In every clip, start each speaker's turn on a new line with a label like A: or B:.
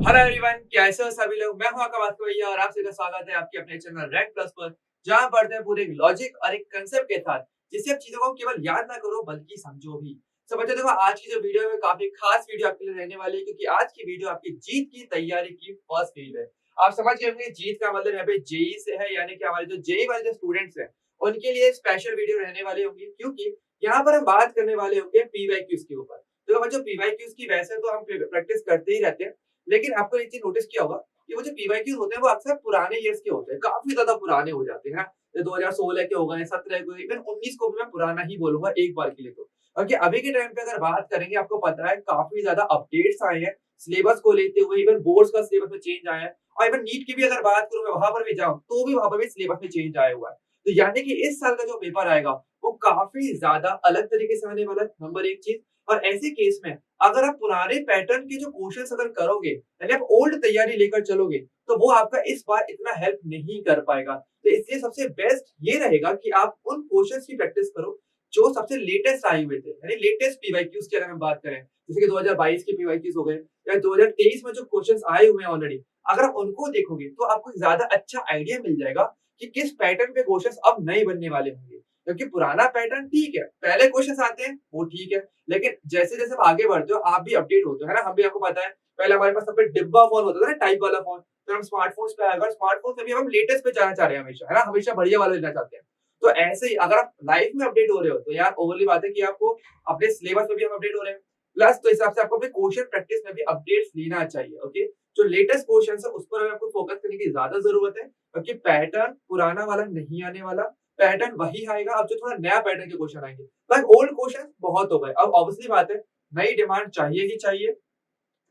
A: Hello everyone, कैसे हो सभी लोग। मैं हूं आपका वास्तव भैया और आप सभी का स्वागत है आपके अपने चैनल रैंक प्लस पर, जहां पढ़ते हैं पूरे एक लॉजिक और एक कंसेप्ट के साथ, जिससे आप चीजों को केवल याद ना करो बल्कि समझो भी। तो बच्चों देखो, आज की जो वीडियो है काफी खास वीडियो आपके लिए रहने वाली है, क्योंकि आज की वीडियो आपकी जीत की तैयारी की फर्स्ट वीडियो है। आप समझ गए होंगे जीत का मतलब यहाँ पे जेई से है, यानी कि हमारे जो जेई वाले जो स्टूडेंट्स हैं उनके लिए स्पेशल वीडियो रहने वाली होंगी, क्योंकि यहाँ पर हम बात करने वाले होंगे पीवाईक्यूज के ऊपर। तो बच्चों, पीवाईक्यूज की वैसे तो हम प्रैक्टिस करते ही रहते हैं, लेकिन आपको एक चीज नोटिस किया होगा कि वो जो पीवाईक्यूज होते हैं वो अक्सर पुराने ईयर्स के होते हैं, काफी ज्यादा पुराने हो जाते हैं। 2016 के हो गए, 17 के, इवन 19 को भी मैं पुराना ही बोलूंगा एक बार के लिए। तो क्योंकि अभी के टाइम पे अगर बात करेंगे, आपको पता है काफी ज्यादा अपडेट्स आए हैं सिलेबस को लेते हुए, इवन बोर्ड्स का सिलेबस में चेंज आया है, और इवन नीट की भी अगर बात करूं, मैं वहां पर भी जाऊं तो भी वहां पर भी सिलेबस में चेंज आया हुआ है। तो यानी कि इस साल का जो पेपर आएगा वो काफी ज्यादा अलग तरीके से आने वाला है, नंबर एक चीज। और ऐसे केस में अगर आप पुराने पैटर्न के जो क्वेश्चंस अगर करोगे, यानी आप ओल्ड तैयारी लेकर चलोगे, तो वो आपका इस बार इतना हेल्प नहीं कर पाएगा। तो इसलिए सबसे बेस्ट ये रहेगा कि आप उन क्वेश्चंस की प्रैक्टिस करो जो सबसे लेटेस्ट आए हुए थे, यानी लेटेस्ट पीवाईक्यूज की अगर हम बात करें, जैसे कि 2022 के पीवाईक्यूज हो गए या 2023 में जो क्वेश्चंस आए हुए हैं ऑलरेडी, अगर आप उनको देखोगे तो आपको ज्यादा अच्छा आइडिया मिल जाएगा कि किस पैटर्न पे क्वेश्चंस अब नए बनने वाले होंगे। क्योंकि पुराना पैटर्न ठीक है, पहले क्वेश्चंस आते हैं वो ठीक है, लेकिन जैसे-जैसे आप आगे बढ़ते हो, आप भी अपडेट होते हो, है ना? हम भी, आपको पता है, पहले हमारे पास सब पे डिब्बा फ़ोन होता था ना, टाइप वाला फ़ोन। फिर हम स्मार्टफ़ोन्स पे आ गए, स्मार्टफ़ोन से भी हम लेटेस्ट पे जाना चाह रहे हैं हमेशा, है ना? हमेशा बढ़िया वाला लेना चाहते हैं। तो ऐसे ही अगर आप लाइफ में अपडेट हो रहे हो, तो यार ओवरली बात है कि आपको अपने सिलेबस में भी हम अपडेट हो रहे हैं। प्लस तो हिसाब से आपको अपने क्वेश्चन प्रैक्टिस में भी अपडेट्स लेना चाहिए, ओके? जो लेटेस्ट क्वेश्चन्स है, उस पर हमें आपको फोकस करने की ज़्यादा ज़रूरत है, क्योंकि पैटर्न पुराना वाला नहीं आने वाला। पैटर्न वही आएगा, अब जो थोड़ा नया पैटर्न के क्वेश्चन आएँगे। बट ओल्ड क्वेश्चन बहुत हो गए। अब ऑब्वियसली बात है, नई डिमांड चाहिए ही चाहिए,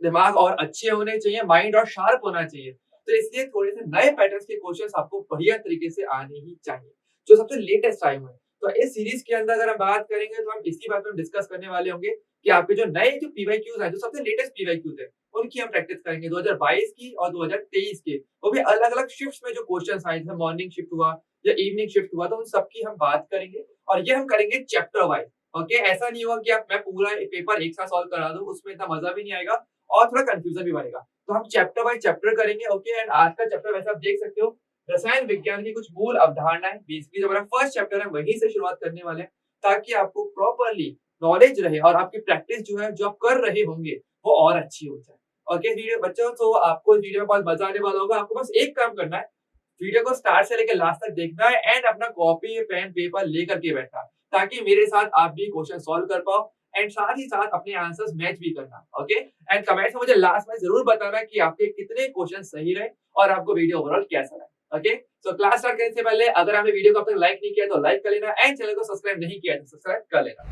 A: दिमाग और अच्छे होने चाहिए, माइंड और शार्प होना चाहिए। तो इसलिए थोड़े से नए पैटर्न्स के क्वेश्चंस आपको बढ़िया तरीके से आने ही चाहिए, जो सबसे लेटेस्ट आए हुए हैं। तो इस सीरीज के अंदर अगर हम बात करेंगे, तो हम इसी बात पर डिस्कस करने वाले होंगे कि आपके जो नए जो पीवाईक्यूज हैं, जो सबसे लेटेस्ट पीवाईक्यूज हैं, उनकी हम प्रैक्टिस करेंगे 2022 की और 2023 के। वो भी अलग-अलग शिफ्ट्स में जो क्वेश्चंस आए, जैसे मॉर्निंग शिफ्ट हुआ या इवनिंग शिफ्ट हुआ, तो उन सबकी हम बात करेंगे, और ये हम करेंगे चैप्टर वाइज़। ओके? ऐसा नहीं होगा कि आप मैं पूरा पेपर एक साथ सॉल्व करा दूँ, उसमें इतना मजा भी नहीं आएगा और थोड़ा कंफ्यूजन भी बनेगा। तो हम चैप्टर बाय चैप्टर करेंगे, ओके? एंड आज का चैप्टर वैसे आप देख सकते हो, रसायन विज्ञान की कुछ मूल अवधारणाएँ। बेसिकली जो हमारा फर्स्ट चैप्टर है, वहीं से शुरुआत करने वाले हैं, ताकि आपको प्रॉपर्ली नॉलेज रहे और आपकी प्रैक्टिस जो है, जो आप कर रहे होंगे, वो और अच्छी हो जाए। ओके वीडियो बच्चों, तो आपको इस वीडियो में बहुत मजा आने वाला होगा। आपको बस एक काम करना है, वीडियो को स्टार्ट से लेकर लास्ट तक देखना है एंड अपना कॉपी, पेन, पेपर लेकर के बैठना, ताकि मेरे साथ आप भी क्वेश्चन सॉल्व कर पाओ एंड साथ ही साथ अपने आंसर्स मैच भी करना, ओके? एंड कमेंट्स में मुझे लास्ट में ज़रूर बताना कि आपके कितने क्वेश्चन सही रहे और आपको वीडियो ओवरऑल कैसा लगा, ओके? सो क्लास स्टार्ट करने से पहले अगर आपने वीडियो को अब तक लाइक नहीं किया तो लाइक कर लेना एंड चैनल को सब्सक्राइब नहीं किया तो सब्सक्राइब कर लेना।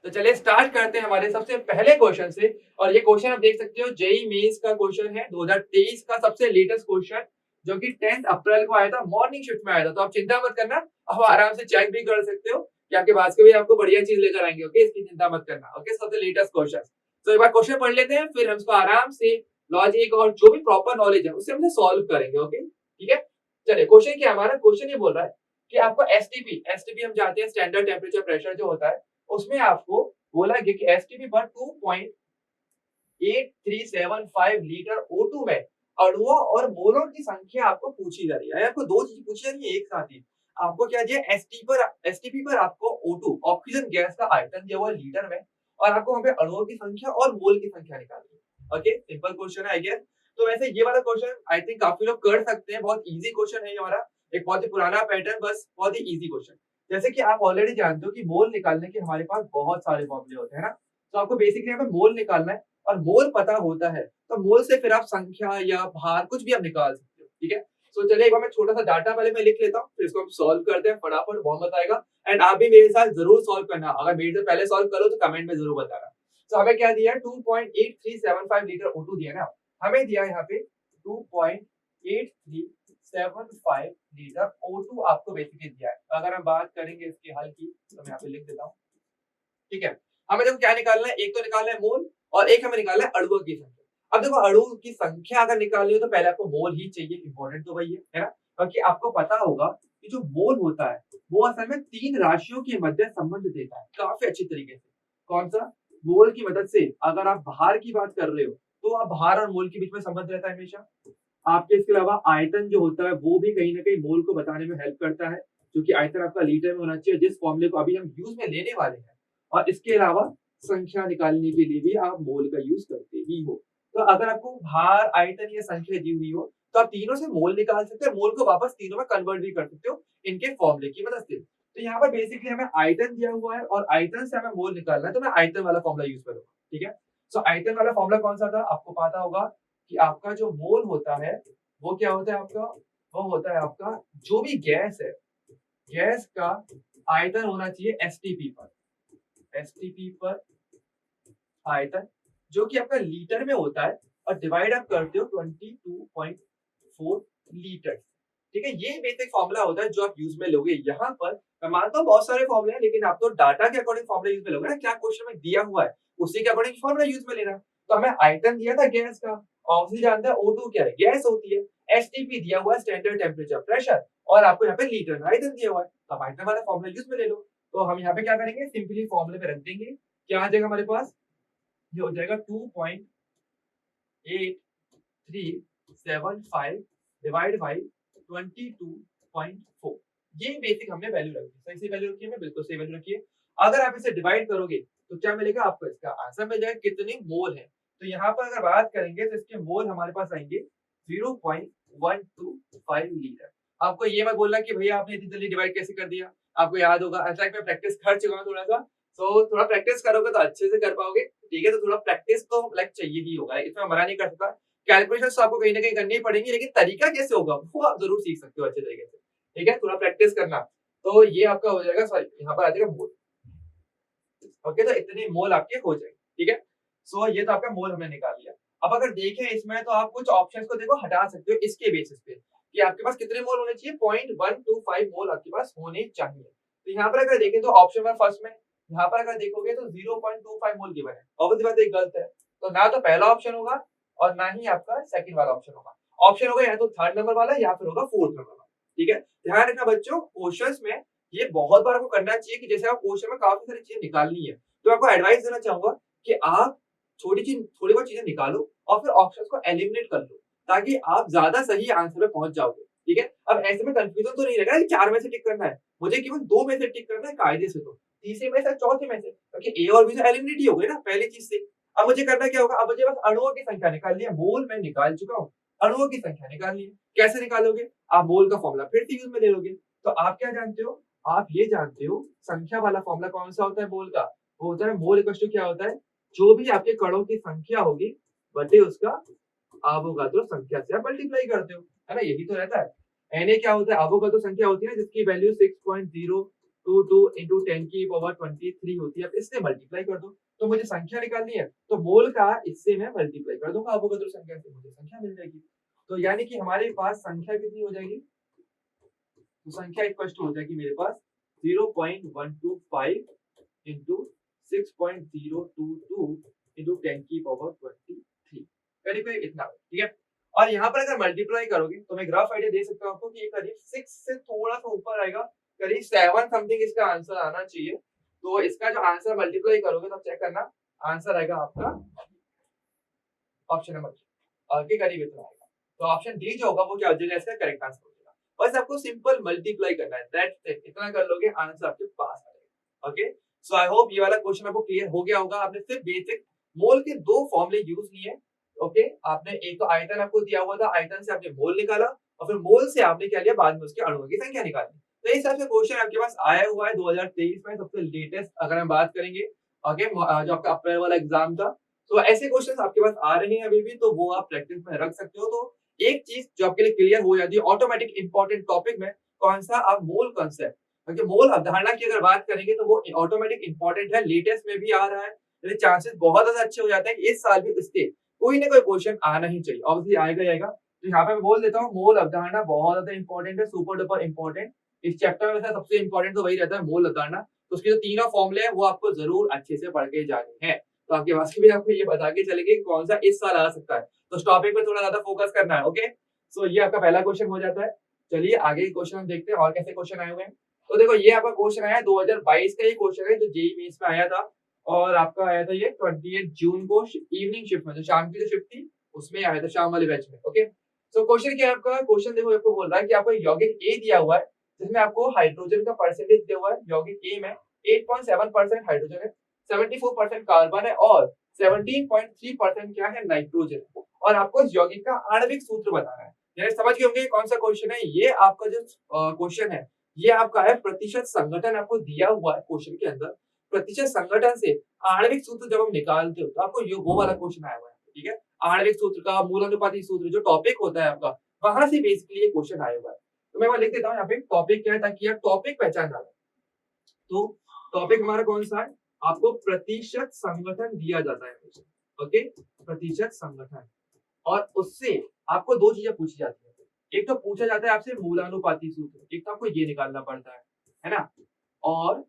A: तो चलिए स्टार्ट करते हैं हमारे सबसे पहले क्वेश्चन से। और ये क्वेश्चन आप देख सकते हो, जेईई मेंस का क्वेश्चन है, 2023 का सबसे लेटेस्ट क्वेश्चन, जो कि 10 अप्रैल को आया था, मॉर्निंग शिफ्ट में आया था। तो आप चिंता मत करना, आप आराम से चेक भी कर सकते हो कि आपके पास के भी आपको बढ़िया चीज लेकर आएंगे, ओके? इसकी चिंता मत करना, ओके? सबसे लेटेस्ट क्वेश्चन। तो एक बार क्वेश्चन पढ़ लेते हैं, फिर हम इसको आराम से लॉजिक और जो भी प्रॉपर नॉलेज है उससे हम सॉल्व करेंगे, ओके? ठीक है? चलिए, क्वेश्चन क्या हमारा, क्वेश्चन ये बोल रहा है कि आपको एसटीपी एसटीपी हम जानते हैं, स्टैंडर्ड टेम्परेचर प्रेशर जो होता है, उसमें आपको बोला गया कि एसटीपी पर 2.8375 लीटर O2 में अणुओं और मोलों की संख्या आपको पूछी जा रही है। आपको दो चीज पूछी जा रही है एक साथ ही। आपको क्या दिया, एसटीपी पर आपको O2 ऑक्सीजन गैस का आयतन दिया हुआ है लीटर में, और आपको वहां पे अणुओं की संख्या और मोल की संख्या निकालनी है, ओके? सिंपल क्वेश्चन है आई गेस। तो वैसे ये वाला क्वेश्चन आई थिंक काफी लोग कर सकते हैं, बहुत इजी क्वेश्चन है ये हमारा, एक बहुत ही पुराना पैटर्न, बस बहुत ही इजी क्वेश्चन। जैसे कि आप ऑलरेडी जानते हो कि मोल निकालने के हमारे पास बहुत सारे फॉर्मूले होते हैं ना, तो आपको बेसिकली यहाँ पे मोल निकालना है, और मोल पता होता है तो मोल से फिर आप संख्या या भार कुछ भी आप निकाल सकते हो, ठीक है? तो चलिए एक बार मैं छोटा सा डाटा पहले मैं लिख लेता हूँ, फिर इसको हम सॉल्व करते हैं फटाफट, बहुत मजा आएगा। एंड आप भी मेरे साथ जरूर सॉल्व करना, अगर मेरे से पहले सॉल्व करो तो कमेंट में जरूर बताना। तो हमें क्या दिया है, 2.8375 लीटर O2 दिया ना, हमें दिया यहाँ पे 2.8375 लीटर O2 आपको बेसिकली दिया है। अगर हम बात करेंगे इसके हल की, तो मैं यहाँ पे लिख देता हूँ, ठीक है? हमें देखो क्या निकालना है, एक तो निकालना है मोल और एक हमें निकालना है अणुओं की संख्या। अब देखो, अणुओं की संख्या अगर निकालनी हो तो पहले आपको मोल ही चाहिए, इंपॉर्टेंट तो वही है ना? क्योंकि आपको पता होगा कि जो मोल होता है वो असल में 3 राशियों के मध्य संबंध देता है, काफ़ी अच्छी तरीके से। कौन-सा? मोल की मदद से अगर आप भार की बात कर रहे हो, तो आप भार और मोल के बीच में संबंध रहता है हमेशा। आपके इसके अलावा आयतन जो होता है वो भी कहीं न कहीं मोल को बताने में हेल्प करता है, क्योंकि आयतन आपका लीटर में होना चाहिए जिस फ़ॉर्मूले को अभी हम यूज़ में लेने वाले हैं। और इसके अलावा संख्या निकालने के लिए भी आप मोल का यूज़ करते ही हो। तो अगर आपको भार, आयतन या संख्या दी हुई हो, तो आप तीनों से मोल निकाल सकते हो, मोल को वापस तीनों में कन्वर्ट भी कर सकते हो इनके फ़ॉर्मूले की मदद से। तो यहाँ पर बेसिकली हमें आयतन दिया हुआ है और आयतन से हमें मोल निकालना है, तो मैं आयतन वाला फ़ॉर्मूला यूज़ करूँगा, ठीक है? सो आयतन वाला फ़ॉर्मूला कौन-सा था? आपको पता होगा कि आपका जो मोल होता है वो क्या होता है आपका? वो होता है आपका जो भी गैस है, गैस का आयतन होना चाहिए एसटीपी पर। एसटीपी पर आयतन जो कि आपका लीटर में होता है और डिवाइड आप करते हो 22.4 लीटर। ठीक है? ये बेसिक फॉर्मूला होता है जो आप यूज़ में लोगे। यहाँ पर मैं मानता हूँ बहुत सारे फॉर्मूले हैं, लेकिन आप तो डाटा के अकॉर्डिंग फॉर्मूला यूज़ में लोगे ना, क्या क्वेश्चन में दिया हुआ है, उसी के अकॉर्डिंग फॉर्मूला यूज़ में लेना। तो हमें आयतन दिया था गैस का, ऑब्वियसली जानते हैं O2 क्या है? गैस होती है। एसटीपी दिया हुआ है स्टैंडर्ड टेम्परेचर प्रेशर, और आपको यहाँ पे लीटर में आयतन दिया हुआ है। तो आप आयतन वाला फॉर्मूला यूज़ में ले लो। तो हम यहाँ पे क्या करेंगे? सिंपली फॉर्मूले में रख देंगे। क्या आ जाएगा हमारे पास? ये हो जाएगा 2.8375 डिवाइड बाई 22.4। ये बेसिक हमने वैल्यू रखी। सही से वैल्यू रखी है, बिल्कुल सही वैल्यू रखी है। अगर आप इसे डिवाइड करोगे तो क्या मिलेगा आपको? इसका आंसर मिल जाएगा कितने मोल है। तो यहाँ पर अगर बात करेंगे तो इसके मोल हमारे पास आएंगे 0.125 लीटर। आपको ये मत बोलना कि भैया आपने इतनी जल्दी डिवाइड कैसे कर दिया। आपको याद होगा, इनफैक्ट मैं प्रैक्टिस कर चुका हूँ थोड़ा सा। तो थोड़ा प्रैक्टिस करोगे तो अच्छे से कर पाओगे। ठीक है, तो थोड़ा प्रैक्टिस तो लाइक चाहिए ही होगा, इसमें मना नहीं कर सकता। कैलकुलेशंस तो आपको कहीं न कहीं करनी ही पड़ेंगी, लेकिन तरीका कैसे होगा वो आप ज़रूर सीख सकते हो अच्छे तरीके से। ठीक है, थोड़ा प्रैक्टिस करना। तो ये आपका हो जाएगा, सॉरी यहाँ पर आ जाएगा मोल। ओके, तो इतने मोल आपके हो जाएंगे। ठीक है, सो ये तो आपका मोल हमने निकाल लिया। अब अगर देखें इसमें, तो आप कुछ ऑप्शंस को देखो हटा सकते हो इसके बेसिस पे कि आपके पास कितने मोल होने चाहिए। 0.125 मोल आपके पास होने चाहिए। तो यहाँ पर अगर देखें तो ऑप्शन में फर्स्ट में यहाँ पर अगर देखोगे तो 0.25 मोल गिवन है। ऑब्वियसली बात है, एक गलत है। तो ना तो पहला ऑप्शन होगा और ना ही आपका सेकंड वाला ऑप्शन होगा। ऑप्शन होगा या तो थर्ड नंबर वाला या फिर होगा फोर्थ नंबर वाला। ठीक है, ध्यान रखना बच्चों, क्वेश्चंस में ये बहुत बार आपको करना चाहिए कि जैसे आप क्वेश्चन में काफी सारी चीजें निकालनी है, तो आपको एडवाइस देना चाहूंगा कि आप थोड़ी बहुत चीजें निकालो और फिर ऑप्शंस को एलिमिनेट कर लो, ताकि आप ज्यादा सही आंसर पे पहुंच जाओगे। ठीक है, अब ऐसे में कंफ्यूजन तो नहीं रहेगा कि 4 में से टिक करना है, मुझे केवल 2 में से टिक करना है कायदे से। तो तीसरे में से, चौथे में से, क्योंकि ए और बी तो एलिमिनेट ही हो गए ना पहली चीज से। अब मुझे करना क्या होगा? अब मुझे बस अणुओं की संख्या निकालनी है। मोल मैं निकाल चुका हूँ, अणुओं की संख्या निकालनी है। कैसे निकालोगे? आप मोल का फॉर्मूला फिर से यूज में ले लोगे। तो आप क्या जानते हो? आप ये जानते हो संख्या वाला फॉर्मूला कौन सा होता है मोल का? वो होता है मोल इक्वल टू क्या होता है? जो भी आपके कणों की संख्या होगी बटे उसका अवोगाद्रो संख्या से आप मल्टीप्लाई करते हो, है ना? यही तो रहता है। Na क्या होता है? अवोगाद्रो संख्या होती है जिसकी वैल्यू 6.022 into 10 की पावर 23 होती है। आप इससे मल्टीप्लाई कर दो। तो मुझे संख्या निकालनी है, तो मोल का इससे मैं मल्टीप्लाई कर दूंगा अवोगाद्रो संख्या से, मुझे संख्या मिल जाएगी। तो यानी कि हमारे पास संख्या कितनी हो जाएगी? तो संख्या इक्वल टू हो जाएगी मेरे पास 0.125 इंटू 6.022 इंटू 10 की पावर 23, करीब करीब इतना। ठीक है, और यहाँ पर अगर मल्टीप्लाई करोगे तो मैं ग्राफ आइडिया दे सकता हूँ आपको कि ये करीब 6 से थोड़ा सा ऊपर आएगा, करीब 7 समथिंग इसका आंसर आना चाहिए। तो इसका जो आंसर मल्टीप्लाई करोगे तो चेक करना, आंसर आएगा आपका ऑप्शन नंबर के करीब इतना आएगा। तो ऑप्शन डी जो होगा वो क्या हो जाएगा? इसका करेक्ट आंसर हो जाएगा। बस आपको सिंपल मल्टीप्लाई करना है, दैट्स इट। इतना कर लोगे आंसर आपके पास आ जाएगा। ओके, सो आई होप ये वाला क्वेश्चन आपको क्लियर हो गया होगा। आपने सिर्फ बेसिक मोल के 2 फॉर्मूले यूज किए। ओके, आपने एक तो आयतन आपको दिया हुआ था, आयतन से आपने मोल निकाला और फिर मोल से आपने क्या लिया? बाद में उसके अणुओं की संख्या निकाली। तो इस हिसाब से क्वेश्चन आपके पास आया हुआ है 2023 में सबसे लेटेस्ट अगर हम बात करेंगे। ओके, जो आपका अप्रैल वाला एग्जाम था, तो ऐसे क्वेश्चंस आपके पास आ रहे हैं अभी भी, तो वो आप प्रैक्टिस में रख सकते हो। तो एक चीज जो आपके लिए क्लियर हो जाती है ऑटोमेटिक इंपॉर्टेंट टॉपिक में, कौन सा? अब मोल कांसेप्ट। क्योंकि मोल अवधारणा की अगर बात करेंगे तो वो ऑटोमेटिक इंपॉर्टेंट है, लेटेस्ट में भी आ रहा है। तो चांसेस बहुत ज्यादा अच्छे हो जाते हैं इस साल भी इसके कोई ना कोई क्वेश्चन आना ही चाहिए। ऑब्वियसली आएगा ही आएगा। तो यहाँ पे मैं बोल देता हूँ मोल अवधारणा बहुत ज्यादा इंपॉर्टेंट है, सुपर डुपर इंपॉर्टेंट। इस चैप्टर में से सबसे इंपॉर्टेंट तो वही रहता है, मोल अवधारणा। तो उसके जो तीनों फॉर्मूले हैं वो आपको जरूर अच्छे से पढ़ के जाने हैं। तो आपके पास भी आपको ये बता के चलेंगे कि कौन सा इस साल आ सकता है। तो इस टॉपिक पे थोड़ा ज्यादा फोकस करना है। ओके, सो ये आपका पहला क्वेश्चन हो जाता है। चलिए आगे के क्वेश्चन हम देखते हैं और कैसे क्वेश्चन आए हुए हैं। तो देखो ये आपका क्वेश्चन आया है 2022 का, ये क्वेश्चन है जो जेईई मेंस में आया था और आपका आया था ये 28 जून को इवनिंग शिफ्ट में, जो शाम की जो शिफ्ट थी उसमें आया था, शाम वाले बैच में। ओके, सो क्वेश्चन क्या है आपका, क्वेश्चन देखो आपको बोल रहा है कि आपको यौगिक ए दिया हुआ है जिसमें आपको हाइड्रोजन का परसेंटेज दिया हुआ है। यौगिक ए में 8.7% हाइड्रोजन है, 74% कार्बन है और 17.3% क्या है, नाइट्रोजन। और आपको इस यौगिक का आणविक सूत्र बताना है। यानी समझ गए होंगे कौन सा क्वेश्चन है ये। आपका जो क्वेश्चन है ये आपका है प्रतिशत संगठन आपको दिया हुआ है क्वेश्चन के अंदर। प्रतिशत संगठन से आणविक सूत्र जब हम निकालते हो तो आपको ये वो वाला क्वेश्चन आया हुआ है, ठीक है। आणविक सूत्र का मूलानुपाती सूत्र जो टॉपिक होता है आपका, वहां से बेसिकली ये क्वेश्चन आया हुआ है। तो मैं वहां लिख देता हूँ यहाँ पे टॉपिक क्या है ताकि आप टॉपिक पहचान जाए। तो टॉपिक हमारा कौन सा है, आपको प्रतिशत संगठन दिया जाता है। ओके, प्रतिशत संगठन, और उससे आपको दो चीजें पूछी जाती है। एक तो पूछा जाता है आपसे मूलानुपाती सूत्र, एक तो आपको ये निकालना पड़ता है ना। और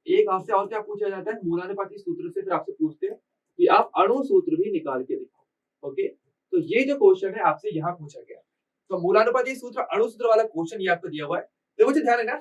A: एक आपसे और क्या पूछा जाता है, मूलानुपाती सूत्र से फिर आपसे पूछते हैं कि आप अणु सूत्र भी निकाल के दिखाओ। ओके, तो ये जो क्वेश्चन है आपसे यहाँ पूछा गया। तो मूलानुपाती सूत्र अणु सूत्र वाला क्वेश्चन ये आपको दिया हुआ है। तो मुझे ध्यान है ना,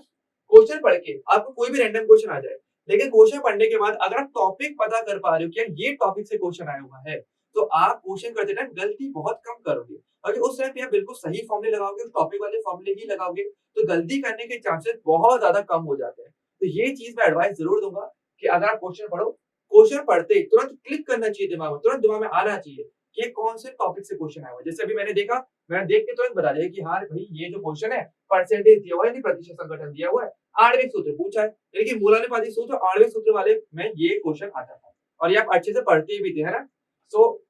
A: क्वेश्चन पढ़ के आपको कोई भी रैंडम क्वेश्चन आ जाए, लेकिन क्वेश्चन पढ़ने के बाद अगर आप टॉपिक पता कर पा रहे हो कि ये टॉपिक से क्वेश्चन आया हुआ है, तो आप क्वेश्चन करते टाइम गलती बहुत कम करोगे। अगर उस टाइम पे आप बिल्कुल सही फॉर्मूले लगाओगे, उस टॉपिक वाले फॉर्मूले ही लगाओगे, तो गलती करने के चांसेस बहुत ज्यादा कम हो जाते हैं। तो ये चीज मैं एडवाइस जरूर दूंगा कि अगर आप क्वेश्चन पढ़ो, क्वेश्चन पढ़ते ही तुरंत क्लिक करना चाहिए दिमाग में, तुरंत दिमाग में आना चाहिए कि ये कौन से टॉपिक से क्वेश्चन आया हुआ है। जैसे अभी मैंने देखा, मैंने देख के तुरंत बता दिया कि हाँ भाई ये जो क्वेश्चन है परसेंटेज दिया हुआ है, प्रतिशत संगठन दिया हुआ है, आणविक सूत्र पूछा है, लेकिन मूलानुपाती सूत्र आणविक सूत्र वाले में ये क्वेश्चन आता था और ये आप अच्छे से पढ़ते भी थे, है ना। सो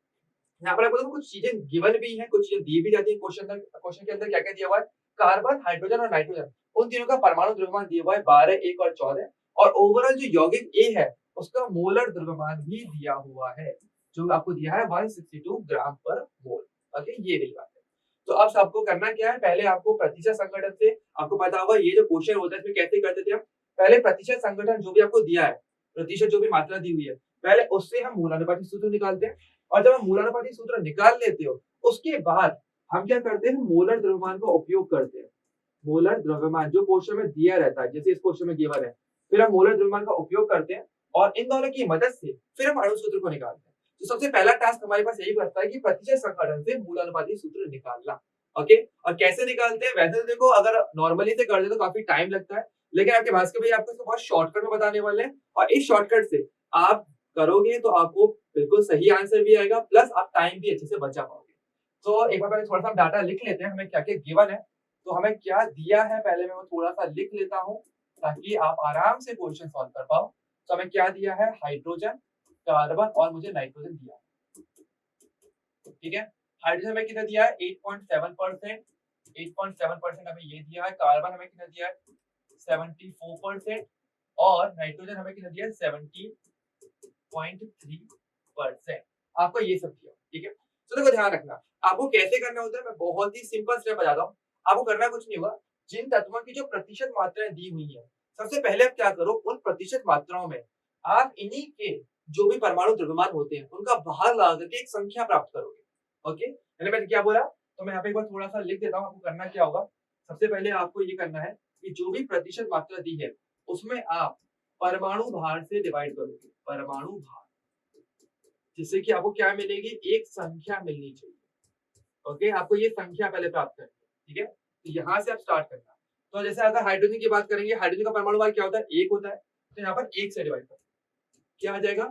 A: यहाँ पर आपको देखो कुछ चीजें गिवन भी हैं, कुछ चीजें दी भी जाती है। क्वेश्चन के अंदर क्या क्या दिया हुआ है, कार्बन, हाइड्रोजन और नाइट्रोजन, उन तीनों का परमाणु द्रव्यमान दिया हुआ है 12, 1 और 14। और ओवरऑल जो यौगिक ए है उसका मोलर द्रव्यमान भी दिया हुआ है, जो आपको दिया है 162 ग्राम पर मोल। ओके, ये रही बात है। तो अब आपको करना क्या है, पहले आपको प्रतिशत संगठन से, आपको पता होगा ये जो क्वेश्चन होता है इसमें कैसे करते थे हम, पहले प्रतिशत संगठन जो भी आपको दिया है, प्रतिशत जो भी मात्रा दी हुई है, पहले उससे हम मूलानुपाती सूत्र निकालते हैं। और जब हम मूलानुपाती सूत्र निकाल लेते हो उसके बाद हम क्या करते हैं, मोलर द्रव्यमान का उपयोग करते हैं। मोलर द्रव्यमान जो क्वेश्चन में दिया रहता है, जैसे इस क्वेश्चन में गिवन है, फिर हम मोलर द्रव्यमान का उपयोग करते हैं और इन दोनों की मदद से फिर हम अणु सूत्र को निकालते हैं। तो सबसे पहला टास्क हमारे पास यही बचता है कि प्रतिशत संगठन से मूलानुपाती सूत्र निकालना। ओके, और कैसे निकालते हैं, वैसे तो देखो अगर नॉर्मली से कर दे तो काफी टाइम लगता है, लेकिन आपके भास्कर भाई आपको इसको बहुत शॉर्टकट में बताने वाले हैं। और इस शॉर्टकट से आप करोगे तो आपको बिल्कुल सही आंसर भी आएगा, प्लस आप टाइम भी अच्छे से बचा पाओगे। तो एक बार पहले थोड़ा सा डाटा लिख लेते हैं, हमें क्या क्या गिवन है, तो हमें क्या दिया है पहले मैं वो थोड़ा सा लिख लेता हूँ ताकि आप आराम से क्वेश्चन सॉल्व कर पाओ। तो हमें क्या दिया है, हाइड्रोजन, कार्बन और मुझे नाइट्रोजन दिया, ठीक है। हाइड्रोजन हमें कितना दिया है, 8.7%, 8.7% हमें ये दिया है। कार्बन हमें कितना दिया है, 74%, और नाइट्रोजन हमें कितना दिया है, 17.3%। आपको ये सब दिया, ठीक है। तो देखो ध्यान रखना, आपको कैसे करना होता है, मैं बहुत ही सिंपल स्टेप बताता हूँ। आपको करना कुछ नहीं होगा, जिन तत्वों की जो प्रतिशत मात्राएं दी हुई है, सबसे पहले आप क्या करो, उन प्रतिशत मात्राओं में आप इन्हीं के जो भी परमाणु द्रव्यमान होते हैं उनका भाग लगा करके एक संख्या प्राप्त करोगे। ओके, मैंने क्या बोला, तो मैं यहाँ पे एक बार थोड़ा सा लिख देता हूँ। आपको करना क्या होगा, सबसे पहले आपको ये करना है कि जो भी प्रतिशत मात्रा दी है उसमें आप परमाणु भार से डिवाइड करोगे, परमाणु भार, जिससे कि आपको क्या मिलेगी, एक संख्या मिलनी चाहिए। ओके, आपको ये संख्या पहले प्राप्त करनी है, ठीक है। तो यहाँ से आप स्टार्ट करना। तो जैसे अगर हाइड्रोजन की बात करेंगे, हाइड्रोजन का परमाणु भार क्या होता है, 1 होता है। तो यहाँ पर 1 से डिवाइड करो, क्या आ जाएगा,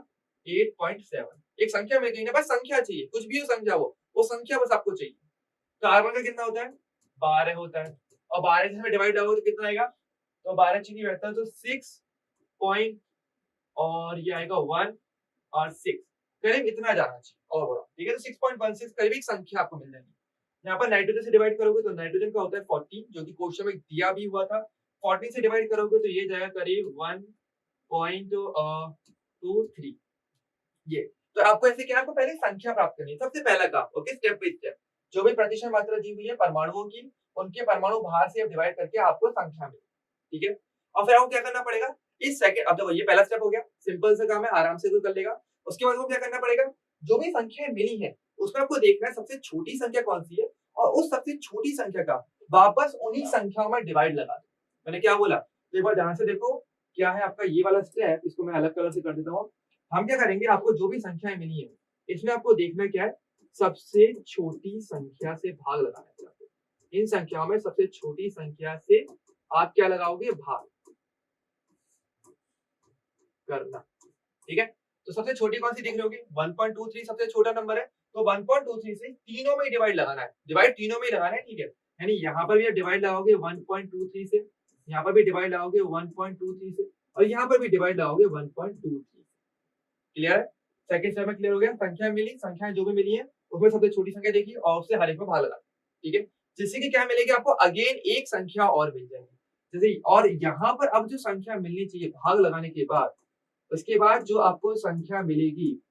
A: 8.7। एक संख्या मिल गई ना, बस संख्या चाहिए, कुछ भी हो संख्या, वो संख्या बस आपको चाहिए। कार्बन का कितना होता है, 12 होता है, और 12 से हमें डिवाइड होगा तो कितना आएगा, तो 12 चीनी बैठता है तो 6 पॉइंट, और ये आएगा 1 और 6, करीब इतना जाना चाहिए और बड़ा, ठीक है। तो 6.16 करीब एक संख्या आपको मिल जाएगी। यहाँ पर नाइट्रोजन से डिवाइड करोगे तो नाइट्रोजन का होता है 14, जो कि क्वेश्चन में दिया भी हुआ था। 14 से डिवाइड करोगे तो ये जाएगा करीब 1.23। ये तो आपको ऐसे क्या, आपको पहले संख्या प्राप्त करनी है, सबसे पहला काम। ओके, स्टेप बाय स्टेप, जो भी प्रतिशत मात्रा दी हुई है परमाणुओं की, उनके परमाणु भार से डिवाइड करके आपको संख्या मिलेगी, ठीक है। और फिर आपको क्या करना पड़ेगा, इस सेकंड, अब देखो ये पहला स्टेप हो गया, सिंपल सा काम है, आराम से कोई कर लेगा। उसके बाद वो क्या करना पड़ेगा, जो भी संख्याएं मिली है उसमें आपको देखना है सबसे छोटी संख्या कौन सी है, और उस सबसे छोटी संख्या का वापस उन्हीं संख्याओं में डिवाइड लगा दो। मैंने क्या बोला, तो एक बार ध्यान से देखो, क्या है आपका ये वाला स्टेप, इसको मैं अलग कलर से कर देता हूँ। हम क्या करेंगे, आपको जो भी संख्याएं मिली है इसमें आपको देखना क्या है, सबसे छोटी संख्या से भाग लगाना है आपको। इन संख्याओं में सबसे छोटी संख्या से आप क्या लगाओगे, भाग करना। ठीक है, तो सबसे छोटी कौन सी दिख रही होगी, 1.23 सबसे छोटा नंबर है, तो 1.23 से तीनों में डिवाइड लगाना है, डिवाइड तीनों में लगाना है। ठीक है, यानी यहाँ पर भी डिवाइड लगाओगे 1.23 से, यहाँ पर भी डिवाइड लगाओगे 1.23 से, और यहाँ पर भी डिवाइड लगाओगे 1.23। क्लियर है, सेकंड स्टेप में क्लियर हो गया। संख्या मिली, संख्याएं जो भी मिली है उसमें सबसे छोटी संख्या देखी और उससे हर एक में भाग लगा। ठीक है, जिससे कि क्या मिलेगी आपको, अगेन एक संख्या और मिल जाएगी जैसे, और यहाँ पर अब जो संख्या मिलनी चाहिए भाग लगाने के बाद, उसके बाद जो आपको संख्या मिलेगी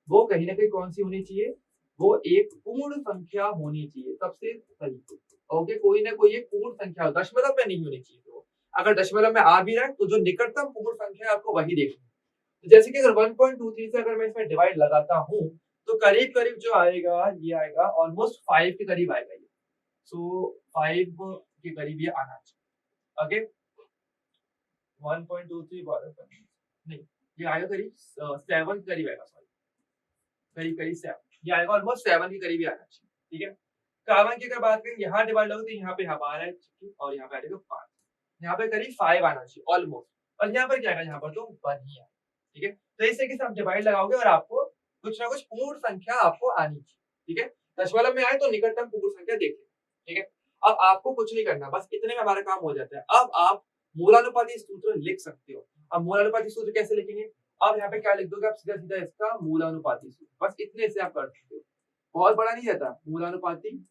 A: वो कहीं ना कहीं कौन सी होनी चाहिए, वो एक पूर्ण संख्या होनी चाहिए, सबसे सही। ओके, कोई ना कोई एक पूर्ण संख्या हो, दशमलव में नहीं होनी चाहिए। तो अगर दशमलव में आ भी रहा है तो जो निकटतम पूर्ण संख्या है आपको वही देखनी है। तो जैसे कि अगर 1.23 से अगर मैं इसमें डिवाइड लगाता हूँ तो करीब करीब जो आएगा ये आएगा ऑलमोस्ट 5 के करीब आएगा ये। सो 5 के करीब ये आना चाहिए। ओके, 1.23 नहीं, ये आएगा करीब 7 के करीब आएगा, सॉरी करीब करीब 7, ये आएगा ऑलमोस्ट 7 के करीब ही आना चाहिए। ठीक है, कार्बन की अगर बात करें, यहाँ डिवाइड लगो तो यहाँ पे हमारा है और यहाँ पे आ जाएगा 5, यहाँ पे करीब 5 आना चाहिए ऑलमोस्ट, और यहाँ पर क्या आएगा, यहाँ पर तो 1 ही है। ठीक है, तो इस तरीके से आप डिवाइड लगाओगे और आपको कुछ ना कुछ पूर्ण संख्या आपको आनी चाहिए। ठीक है, दशमलव में आए तो निकटतम पूर्ण संख्या देखें। ठीक है, अब आपको कुछ नहीं करना, बस इतने में हमारा काम हो जाता है। अब आप मूलानुपाती सूत्र लिख सकते हो। अब मूलानुपाती सूत्र कैसे लिखेंगे, अब यहाँ पे क्या लिख दोगे आप, सीधा सीधा इसका मूलानुपाती सूत्र, बस इतने से आप कर सकते हो, बहुत बड़ा नहीं रहता मूलानुपाती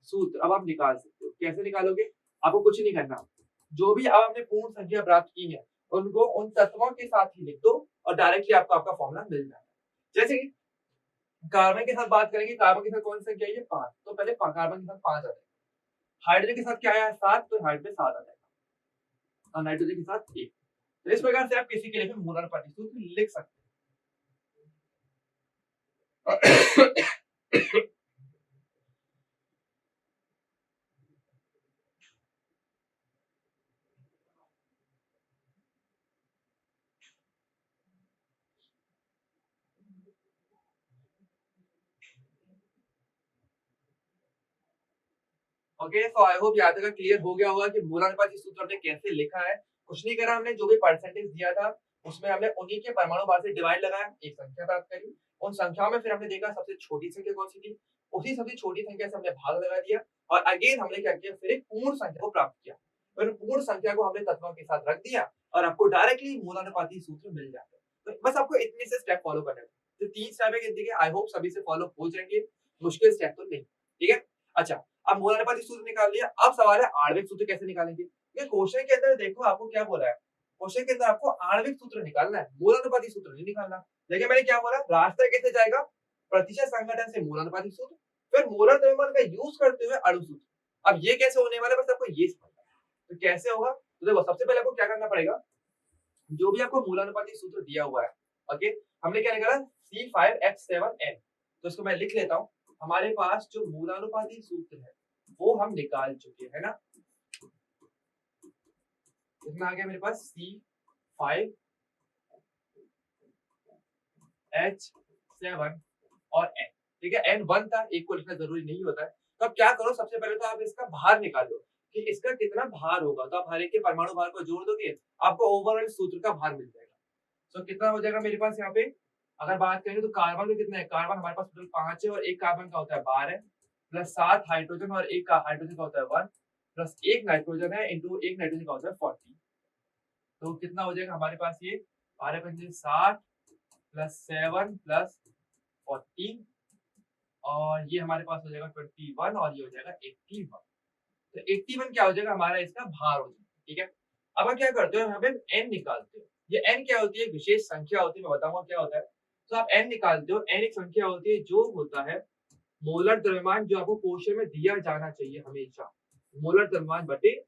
A: सूत्र। अब आप निकाल सकते हो, कैसे निकालोगे, आपको कुछ नहीं करना, जो भी आपने पूर्ण संख्या प्राप्त की है उनको उन तत्वों के साथ ही लिख दो और डायरेक्टली आपको आपका फॉर्मूला मिल जाएगा। जैसे कि कार्बन के साथ बात करेंगे, कार्बन के साथ कौन सी संख्या है, ये 5, तो पहले कार्बन के साथ 5 आ जाएगा। हाइड्रोजन के साथ क्या आया, 7, तो हाइड्रोजन 7 आ जाएगा, और नाइट्रोजन के साथ 1। तो इस प्रकार से आप किसी के लिए भी मूलानुपाती सूत्र लिख सकते हैं। ओके, सो आई होप यहाँ तक क्लियर हो गया होगा कि मूलानुपाती सूत्र हमने कैसे लिखा है। कुछ नहीं करा हमने, जो भी परसेंटेज दिया था उसमें हमने उन्हीं के परमाणु भार से डिवाइड लगाया, एक संख्या प्राप्त करी। उन संख्याओं में फिर हमने देखा सबसे छोटी संख्या कौन सी थी, उसी सबसे छोटी संख्या से हमने भाग लगा दिया, और अगेन हमने क्या किया, फिर एक पूर्ण संख्या को प्राप्त किया। फिर पूर्ण संख्या को हमने तत्वों के साथ रख दिया और आपको डायरेक्टली मूलानुपाती सूत्र मिल जाता है। तो बस आपको इतने से स्टेप फॉलो करने हैं। तो 3 स्टेप है गिनती के, आई होप सभी से फॉलो हो जाएंगे, मुश्किल स्टेप तो नहीं। ठीक है, अच्छा, अब मूलानुपाती सूत्र निकाल लिया, अब सवाल है आणविक सूत्र कैसे निकालेंगे। ये क्वेश्चन के अंदर देखो आपको क्या बोला है, क्वेश्चन के अंदर आपको आणविक सूत्र निकालना है, मूलानुपाती सूत्र नहीं निकालना। देखिए मैंने क्या बोला, रास्ता कैसे जाएगा, प्रतिशत संघटन से मूलानुपाती सूत्र, फिर मोलर द्रव्यमान का यूज करते हुए अणु सूत्र। अब ये कैसे होने वाला है, बस आपको ये समझना है। तो कैसे होगा, तो देखो सबसे पहले आपको क्या करना पड़ेगा, जो भी आपको मूलानुपाती सूत्र दिया हुआ है, ओके, हमने क्या निकाला, C5H7N, तो इसको मैं लिख लेता हूँ। हमारे पास जो मूलानुपाती सूत्र है वो हम निकाल चुके हैं ना, कितना आ गया मेरे पास, C5H7 और N। ठीक है, N1 था, एक को लिखना जरूरी नहीं होता है। तो अब क्या करो, सबसे पहले तो आप इसका भार निकाल लो कि इसका कितना भार होगा, तो आप हर एक के परमाणु भार को जोड़ दोगे, आपको ओवरऑल सूत्र का भार मिल जाएगा। तो कितना हो जाएगा मेरे पास यहाँ पे, अगर बात करें तो कार्बन का कितना है, कार्बन हमारे पास टोटल 5 है और एक कार्बन का होता है 12 प्लस 7 हाइड्रोजन और एक हाइड्रोजन का होता है 1 प्लस एक नाइट्रोजन है इंटू एक नाइट्रोजन का होता है 40। तो कितना हो जाएगा हमारे पास, ये 12×60 प्लस 7 प्लस 14, और ये हमारे पास हो जाएगा 21 और ये हो जाएगा 81। तो 81 क्या हो जाएगा हमारा, इसका भार हो जाएगा। ठीक है, अब आप क्या करते हो, यहाँ पे n निकालते हो। ये n क्या होती है, विशेष संख्या होती है, मैं बताऊंगा क्या होता है। तो आप n निकालते हो, n एक संख्या होती है जो होता है मोलर द्रव्यमान, जो आपको क्वेश्चन में दिया जाना चाहिए हमेशा, मोलर द्रव्यमान बटे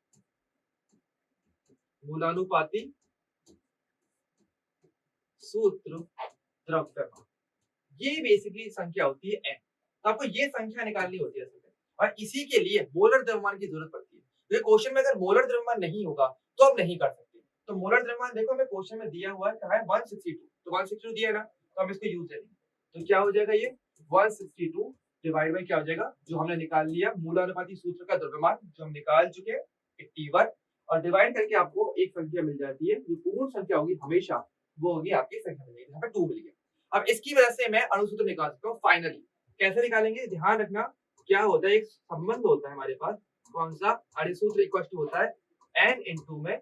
A: मूलानुपाती सूत्र द्रव्यमान, ये बेसिकली संख्या होती है n। तो आपको ये संख्या निकालनी होती है, और इसी के लिए मोलर द्रव्यमान की जरूरत पड़ती है। तो क्वेश्चन में अगर मोलर द्रव्यमान नहीं होगा तो हम नहीं कर सकते। तो मोलर द्रव्यमान देखो हमें क्वेश्चन में दिया हुआ है, कहा है 162, तो 162 दिया है ना, तो हम इसको यूज करेंगे। तो क्या हो जाएगा ये 162 डिवाइड बाई क्या हो जाएगा, जो हमने निकाल लिया मूलानुपाती सूत्र का द्रव्यमान जो हम निकाल चुके हैं 81, और डिवाइड करके आपको एक संख्या मिल जाती है जो पूर्ण संख्या होगी हमेशा, वो होगी आपकी संख्या मिलेगी, यहाँ पे 2 मिल गया। अब इसकी वजह से मैं अणुसूत्र निकाल सकता हूँ फाइनली। कैसे निकालेंगे, ध्यान रखना क्या होता है, एक संबंध होता है हमारे पास, कौन सा, अणुसूत्र इक्वल टू होता है n इनटू में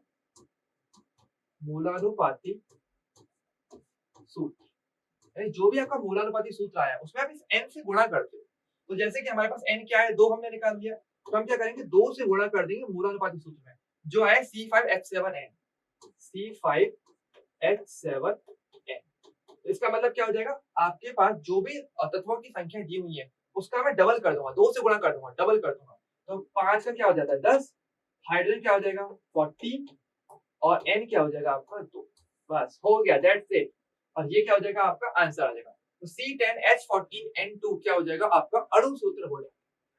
A: मूलानुपाती सूत्र, यानी जो भी आपका मूलानुपाती सूत्र आया उसमें आप इस n से गुणा करते हो। तो जैसे कि हमारे पास n क्या है, 2 हमने निकाल दिया, तो हम क्या करेंगे 2 से गुणा कर देंगे मूलानुपाती सूत्र में, जो है C5H7n, C5H7n। तो इसका मतलब क्या हो जाएगा, आपके पास जो भी तत्वों की संख्या दी हुई है उसका मैं डबल कर दूंगा, 2 से गुणा कर दूंगा, डबल कर दूंगा। तो 5 का क्या हो जाता है 10, हाइड्रोजन क्या हो जाएगा 40, और n क्या हो जाएगा आपका 2। बस हो गया, दैट्स इट। और ये क्या हो जाएगा आपका आंसर आ जाएगा। तो C10H14N2 क्या हो जाएगा आपका अणु सूत्र हो जाएगा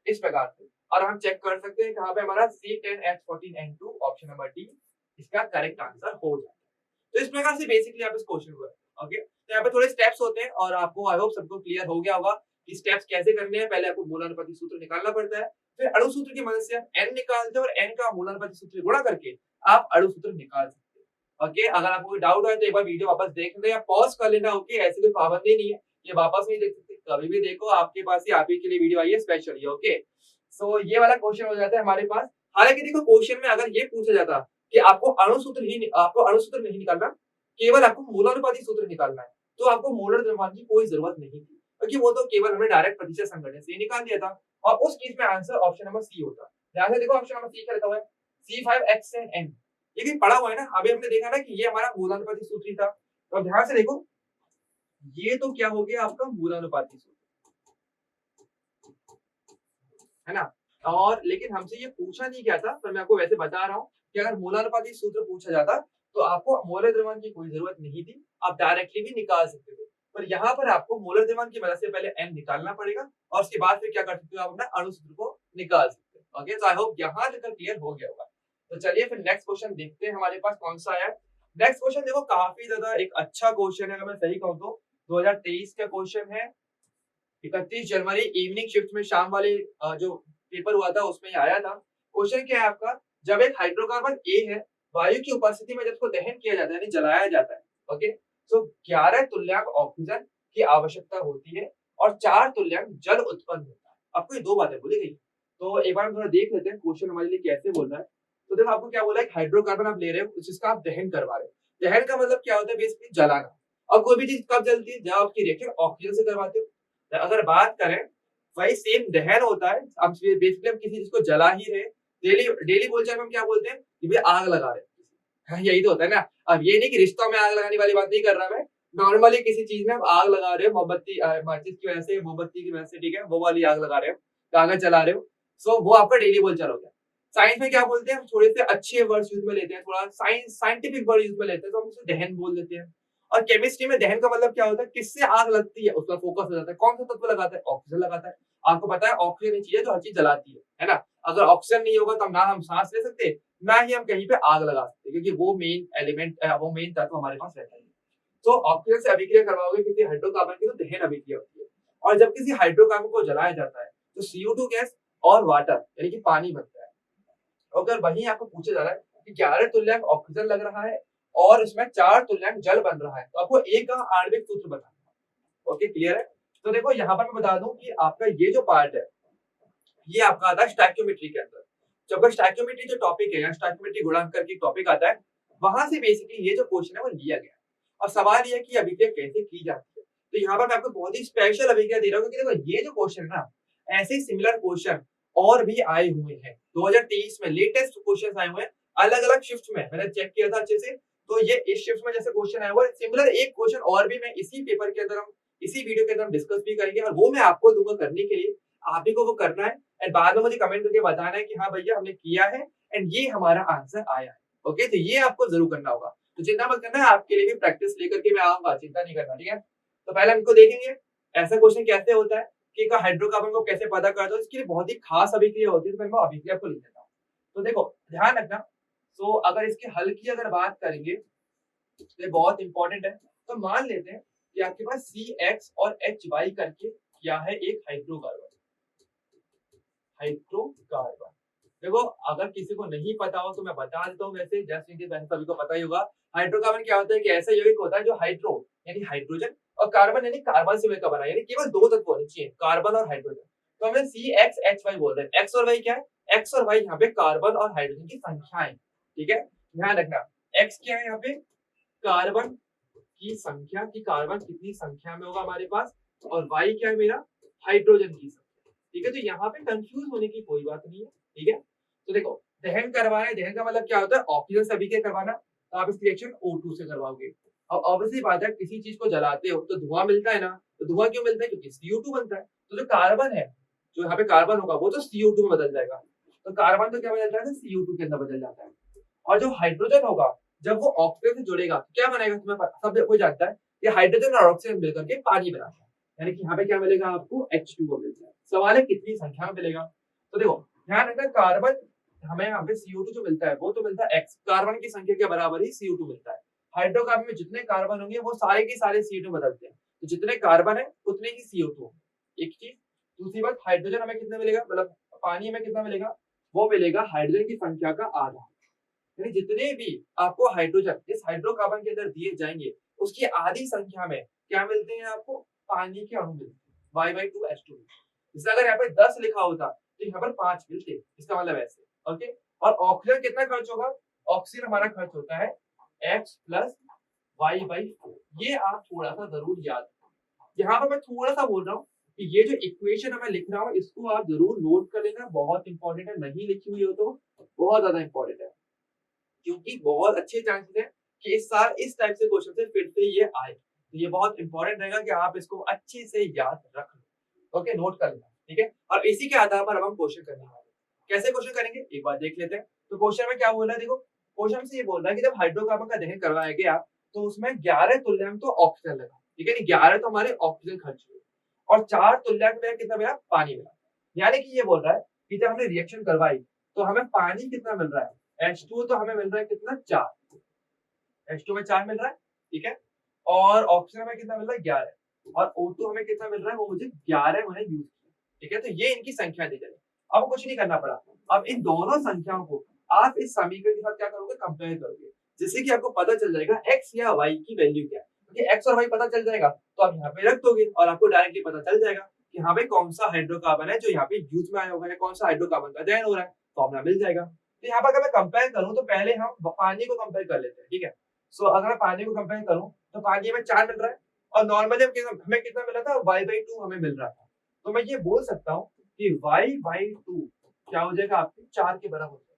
A: इस प्रकार से। और हम चेक कर सकते हैं कहां पे हमारा C10H14N2 ऑप्शन नंबर डी इसका करेक्ट आंसर हो जाएगा। तो इस प्रकार से बेसिकली आप इस क्वेश्चन को करते हैं। ओके, तो यहाँ पे थोड़े स्टेप्स होते हैं और आपको आई होप सबको क्लियर हो गया होगा कि स्टेप्स कैसे करने हैं। पहले आपको मूलानुपाती सूत्र निकालना पड़ता है, फिर अणु सूत्र की मदद से आप n निकालते हैं और n का मूलानुपाती सूत्र गुणा करके आप अणु सूत्र निकाल सकते हैं। ओके, अगर आपको कोई डाउट है तो एक बार वीडियो वापस देख लेना या पॉज कर लेना। ओके, ऐसी कोई पाबंदी नहीं है, ये वापस नहीं देख सकते, कभी भी देखो, आपके पास ही आप ही के लिए वीडियो आई है स्पेशली। ओके, सो ये वाला क्वेश्चन हो जाता है हमारे पास। हालांकि देखो क्वेश्चन में अगर ये पूछा जाता कि आपको अणु सूत्र नहीं निकालना, केवल आपको मूलानुपाती सूत्र निकालना है, तो आपको मोलर द्रव्यमान की कोई जरूरत नहीं थी, क्योंकि वो तो केवल हमने डायरेक्ट प्रतिशत संघटन से ही निकाल दिया था। और उस केस में आंसर ऑप्शन नंबर सी होता। ध्यान से देखो ऑप्शन नंबर सी क्या लिखा हुआ है, C5H10n, ये भी पढ़ा हुआ है ना, अभी हमने देखा ना कि ये हमारा मूलानुपाती सूत्र ही था। तो ध्यान से देखो, ये तो क्या हो गया आपका मूलानुपाती सूत्र, है ना। और लेकिन हमसे ये पूछा नहीं गया था, पर मैं आपको वैसे बता रहा हूँ कि अगर मूलानुपाती सूत्र पूछा जाता तो आपको मोलर द्रव्यमान की कोई जरूरत नहीं थी, आप डायरेक्टली भी निकाल सकते थे। पर यहाँ पर आपको मोलर द्रव्यमान की मदद से पहले n निकालना पड़ेगा और उसके बाद फिर क्या कर सकते हो, आप अपना अणु सूत्र को निकाल सकते हो। ओके, तो आई होप यहाँ तक क्लियर हो गया होगा। तो चलिए फिर नेक्स्ट क्वेश्चन देखते हैं हमारे पास कौन सा आया है। नेक्स्ट क्वेश्चन देखो काफी ज्यादा एक अच्छा क्वेश्चन है, अगर मैं सही कहूँ तो 2023 का क्वेश्चन है। 31 जनवरी इवनिंग शिफ्ट में शाम वाले जो पेपर हुआ था उसमें ही आया था। क्वेश्चन क्या है आपका, जब एक हाइड्रोकार्बन ए है, वायु की उपस्थिति में जब उसको दहन किया जाता है यानी जलाया जाता है, ओके, तो 11 तुल्यांक ऑक्सीजन की आवश्यकता होती है और 4 तुल्यांक जल उत्पन्न होता है। आपको ये दो बातें बोली गई। तो एक बार हम थोड़ा देख लेते हैं क्वेश्चन हमारे लिए कैसे बोल रहा है। तो देखो आपको क्या बोला है, हाइड्रोकार्बन आप ले रहे हो जिसका आप दहन करवा रहे हो। दहन का मतलब क्या होता है, बेसिकली जलाना। और कोई भी चीज कब जलती है, जब आपकी रिएक्शन ऑक्सीजन से करवाते हो। अगर बात करें वही सेम दहन होता है, अब बेसिकली हम किसी चीज को जला ही रहे, डेली डेली बोलचाल में हम क्या बोलते हैं कि भाई आग लगा रहे हैं। हाँ, यही तो होता है ना। अब ये नहीं कि रिश्तों में आग लगाने वाली बात नहीं कर रहा मैं, नॉर्मली किसी चीज में हम आग लगा रहे हो, मोमबत्ती माचिस की वजह से, मोमबत्ती की वजह से, ठीक है, वो वाली आग लगा रहे हो, कागज जला रहे हो। सो वो आपका डेली बोलचाल हो गया। साइंस में क्या बोलते हैं, हम थोड़े से अच्छे वर्ड्स यूज में लेते हैं, थोड़ा साइंटिफिक वर्ड यूज में लेते हैं, तो हम उसे दहन बोल देते हैं। और केमिस्ट्री में दहन का मतलब क्या होता है, किससे आग लगती है उस पर फोकस हो जाता है, कौन सा तत्व लगाता है, ऑक्सीजन लगाता है। आपको पता है ऑक्सीजन एक चीज है जो हर चीज जलाती है ना। अगर ऑक्सीजन नहीं होगा तो ना हम सांस ले सकते, ना ही हम कहीं पे आग लगा सकते, क्योंकि वो मेन एलिमेंट, वो मेन तत्व हमारे पास रहता है। तो ऑक्सीजन से अभिक्रिया करवाओगे किसी हाइड्रोकार्बन की, तो दहन अभिक्रिया होती है। और जब किसी हाइड्रोकार्बन को जलाया जाता है तो CO2 गैस और वाटर यानी कि पानी बनता है। अगर वहीं आपको पूछा जा रहा है कि 11 तुल्यांक ऑक्सीजन लग रहा है और इसमें 4 तुल्यांक जल बन रहा है, तो आपको एक का आणविक सूत्र बताना है। ओके, क्लियर है। तो देखो यहाँ पर मैं बता दूं कि आपका ये जो पार्ट है ये आपका आता है स्टोइकियोमेट्री के अंदर। जब स्टोइकियोमेट्री जो टॉपिक है या स्टोइकियोमेट्री गुणांक करके टॉपिक आता है, वहां से बेसिकली ये जो क्वेश्चन है वो लिया गया है। और सवाल ये है कि अभिक्रिया कैसे की जाती है। तो यहाँ पर मैं आपको बहुत ही स्पेशल अभिक्रिया दे रहा हूँ, क्योंकि देखो ये जो क्वेश्चन है ना, ऐसे ही सिमिलर क्वेश्चन और भी आए हुए हैं 2023 में, लेटेस्ट क्वेश्चन आए हुए हैं अलग अलग शिफ्ट में, मैंने चेक किया था अच्छे से। तो ये इस शिफ्ट में जैसे क्वेश्चन आया हुआ है, सिमिलर एक क्वेश्चन और भी मैं इसी पेपर के अंदर, हम इसी वीडियो के अंदर हम डिस्कस भी करेंगे, और वो मैं आपको दूंगा करने के लिए। आप ही को वो करना है एंड बाद में मुझे कमेंट करके बताना है कि हाँ भैया हमने किया है एंड ये हमारा आंसर आया है। ओके, तो ये आपको जरूर करना होगा। तो चिंता मत करना है, आपके लिए भी प्रैक्टिस लेकर के मैं आऊंगा, चिंता नहीं करना, ठीक है। तो पहले हम इसको देखेंगे ऐसा क्वेश्चन कैसे होता है कि हाइड्रोकार्बन को कैसे पता करते हो। इसके लिए बहुत ही खास अभिक्रिया होती है, तो मैं वो अभिक्रिया को लिख देता हूँ। तो देखो ध्यान रखना, तो अगर इसके हल की अगर बात करेंगे तो ये बहुत इंपॉर्टेंट है। तो मान लेते हैं कि आपके पास CX और HY करके क्या है, एक हाइड्रोकार्बन। हाइड्रोकार्बन देखो, अगर किसी को नहीं पता हो तो मैं बता देता हूँ, वैसे जस्ट इन केस वैसे सभी को पता ही होगा। हाइड्रोकार्बन क्या होता है कि ऐसा यौगिक होता है जो हाइड्रो यानी हाइड्रोजन और कार्बन यानी कार्बन से मिलकर बना है, यानी केवल दो तत्व होने चाहिए, कार्बन और हाइड्रोजन। तो हमें CXHY बोल रहे हैं। एक्स और वाई क्या है? एक्स और वाई यहाँ पे कार्बन और हाइड्रोजन की संख्याएं, ठीक है, ध्यान रखना। एक्स क्या है यहाँ पे? कार्बन की संख्या, की कार्बन कितनी संख्या में होगा हमारे पास, और वाई क्या है मेरा? हाइड्रोजन की संख्या, ठीक है। तो यहाँ पे कंफ्यूज होने की कोई बात नहीं है, ठीक है। तो देखो दहन करवा रहे हैं, दहन का मतलब क्या होता है? ऑक्सीजन सभी के करवाना, तो आप इसकी रिएक्शन O2 से करवाओगे। अब ऑब्वियसली बात है, किसी चीज को जलाते हो तो धुआं मिलता है ना, तो धुआं क्यों मिलता है? क्योंकि CO2 बनता है। तो जो कार्बन है, जो यहाँ पे कार्बन होगा वो तो CO2 में बदल जाएगा, तो कार्बन तो क्या बदल जाता है? CO2 के अंदर बदल जाता है। और जो हाइड्रोजन होगा, जब वो ऑक्सीजन से जुड़ेगा तो क्या बनेगा? तुम्हें पता, सब कोई जानता है कि हाइड्रोजन और ऑक्सीजन मिलकर के पानी बनाता है, यानी कि यहाँ पे क्या मिलेगा आपको? H2O मिलता है। सवाल है कितनी संख्या में मिलेगा। तो देखो ध्यान रखना, कार्बन हमें यहाँ पे CO2 जो मिलता है वो तो मिलता है X, कार्बन की संख्या के बराबर ही CO2 मिलता है। हाइड्रोकार्बन में जितने कार्बन होंगे वो सारे के सारे CO2 बदलते हैं, तो जितने कार्बन है उतने ही CO2 होंगे, एक चीज। दूसरी बात, हाइड्रोजन हमें कितना मिलेगा, मतलब पानी हमें कितना मिलेगा? वो मिलेगा हाइड्रोजन की संख्या का आधा, यानी जितने भी आपको हाइड्रोजन इस हाइड्रोकार्बन के अंदर दिए जाएंगे उसकी आधी संख्या में क्या मिलते हैं आपको? पानी के अणु मिलते हैं, Y/2H2। जैसे अगर यहाँ पे 10 लिखा होता तो यहाँ पर 5 मिलते, इसका मतलब ऐसे, ओके। और ऑक्सीजन कितना खर्च होगा? ऑक्सीजन हमारा खर्च होता है X प्लस Y/4। ये आप थोड़ा सा जरूर याद रखो। यहाँ पर मैं थोड़ा सा बोल रहा हूँ कि ये जो इक्वेशन है मैं लिख रहा हूँ इसको आप जरूर नोट कर लेना, बहुत इंपॉर्टेंट है। नहीं लिखी हुई हो तो बहुत ज्यादा इंपॉर्टेंट है, क्योंकि बहुत अच्छे चांसेस है कि इस साल इस टाइप से क्वेश्चन से फिर से ये आए। तो ये बहुत इंपॉर्टेंट रहेगा कि आप इसको अच्छे से याद रख लो, ओके, नोट कर लेना, ठीक है। और इसी के आधार पर अब हम क्वेश्चन करने वाले हैं। कैसे क्वेश्चन करेंगे एक बार देख लेते हैं। तो क्वेश्चन में क्या बोल रहा है, देखो क्वेश्चन से ये बोल रहा है कि जब हाइड्रोकार्बन का दहन करवाया गया तो उसमें 11 तुल्यांक तो ऑक्सीजन लगा, ठीक है, 11 तो हमारे ऑक्सीजन खर्च हुए और 4 तुल्यांक में कितना मिला? पानी मिला। यानी कि ये बोल रहा है कि जब हमने रिएक्शन करवाई तो हमें पानी कितना मिल रहा है? H2O तो हमें मिल रहा है कितना? 4, H2O में 4 मिल रहा है, ठीक है। और ऑक्सीजन में कितना मिल रहा है? 11। और O2 हमें कितना मिल रहा है? वो मुझे 11 मैंने यूज किया, ठीक है। तो ये इनकी संख्या दी जाएगी। अब कुछ नहीं करना पड़ा, अब इन दोनों संख्याओं को आप इस समीकरण के साथ क्या करोगे? कंपेयर करोगे, जिससे कि आपको पता चल जाएगा x या y की वैल्यू क्या है। क्योंकि x और y पता चल जाएगा तो आप यहाँ पे रख दोगे और आपको डायरेक्टली पता चल जाएगा कि यहाँ पे कौन सा हाइड्रोकार्बन है जो यहाँ पे यूज में आया हुआ है, कौन सा हाइड्रोकार्बन का दहन हो रहा है, फॉर्मूला मिल जाएगा। तो यहाँ पर अगर मैं कंपेयर करूँ तो पहले हम पानी को कंपेयर कर लेते हैं, ठीक है। सो अगर मैं पानी को कंपेयर करूँ तो पानी में 4 मिल रहा है और नॉर्मली हमें कितना मिला था? Y/2 हमें मिल रहा था। तो मैं ये बोल सकता हूँ कि Y/2 क्या हो जाएगा? आपके 4 के बराबर हो जाएगा।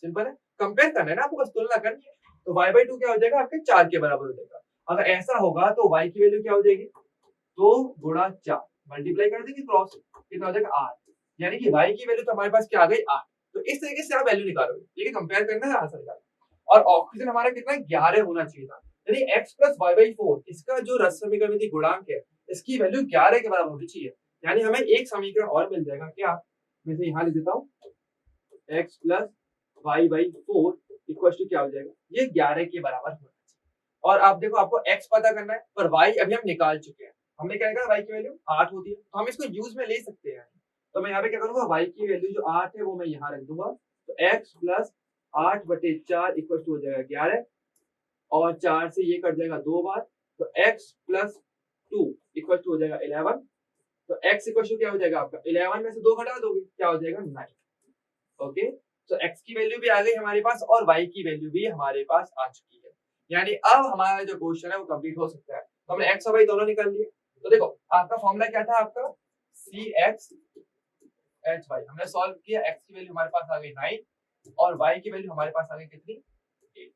A: सिंपल है, कंपेयर करना है ना आपको, बस तुलना करनी है। तो Y/2 क्या हो जाएगा? आपके 4 के बराबर हो जाएगा। अगर ऐसा होगा तो y की वैल्यू क्या हो जाएगी? 2 गुणा 4 मल्टीप्लाई कर देंगे क्रॉस, कितना हो जाएगा? 8। यानी कि y की वैल्यू तो हमारे पास क्या आ गई? 8। तो इस तरीके से आप वैल्यू निकालोगे, ठीक है, कंपेयर करना है, आंसर निकालना। और ऑक्सीजन हमारा कितना? 11 होना चाहिए था, यानी x प्लस y/4 इसका जो रस समीकरण गुणांक है इसकी वैल्यू 11 के बराबर होनी चाहिए। यानी हमें एक समीकरण और मिल जाएगा, क्या? मैं इसे यहाँ लिख देता हूँ, x plus y/4 equal to क्या हो जाएगा? ये 11 के बराबर होना चाहिए। और आप देखो आपको x पता करना है पर y अभी हम निकाल चुके हैं। हमने क्या निकाला? y की वैल्यू 8 होती है, तो हम इसको यूज में ले सकते हैं। तो मैं यहाँ पे क्या करूंगा? y की वैल्यू जो 8 है वो मैं यहाँ रख दूंगा, तो x प्लस 8/4 इक्वल टू हो जाएगा 11 और 4 से ये कट जाएगा 2 बार, तो x प्लस 2 इक्वल टू हो जाएगा 11। तो x इक्वल टू क्या हो जाएगा आपका? 11 में से 2 घटा दोगे, क्या हो जाएगा? 9। ओके, तो x की वैल्यू भी आ गई हमारे पास और y की वैल्यू भी हमारे पास आ चुकी है। यानी अब हमारा जो क्वेश्चन है वो कंप्लीट हो सकता है। तो हमने x और y दोनों निकाल लिए। तो देखो आपका फॉर्मूला क्या था? आपका CXHY। हमने सॉल्व किया, x की वैल्यू हमारे पास आ गई 9 और y की वैल्यू हमारे पास आ गई कितनी? 8।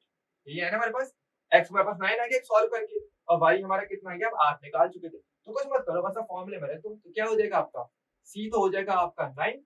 A: ये है ना हमारे पास, x हमारे पास 9 आ गया सॉल्व करके और y हमारा कितना आ गया? हम 8 निकाल चुके थे। तो कुछ मत करो, बस फॉर्मूले में रखो, तो क्या हो जाएगा आपका? C तो हो जाएगा आपका 9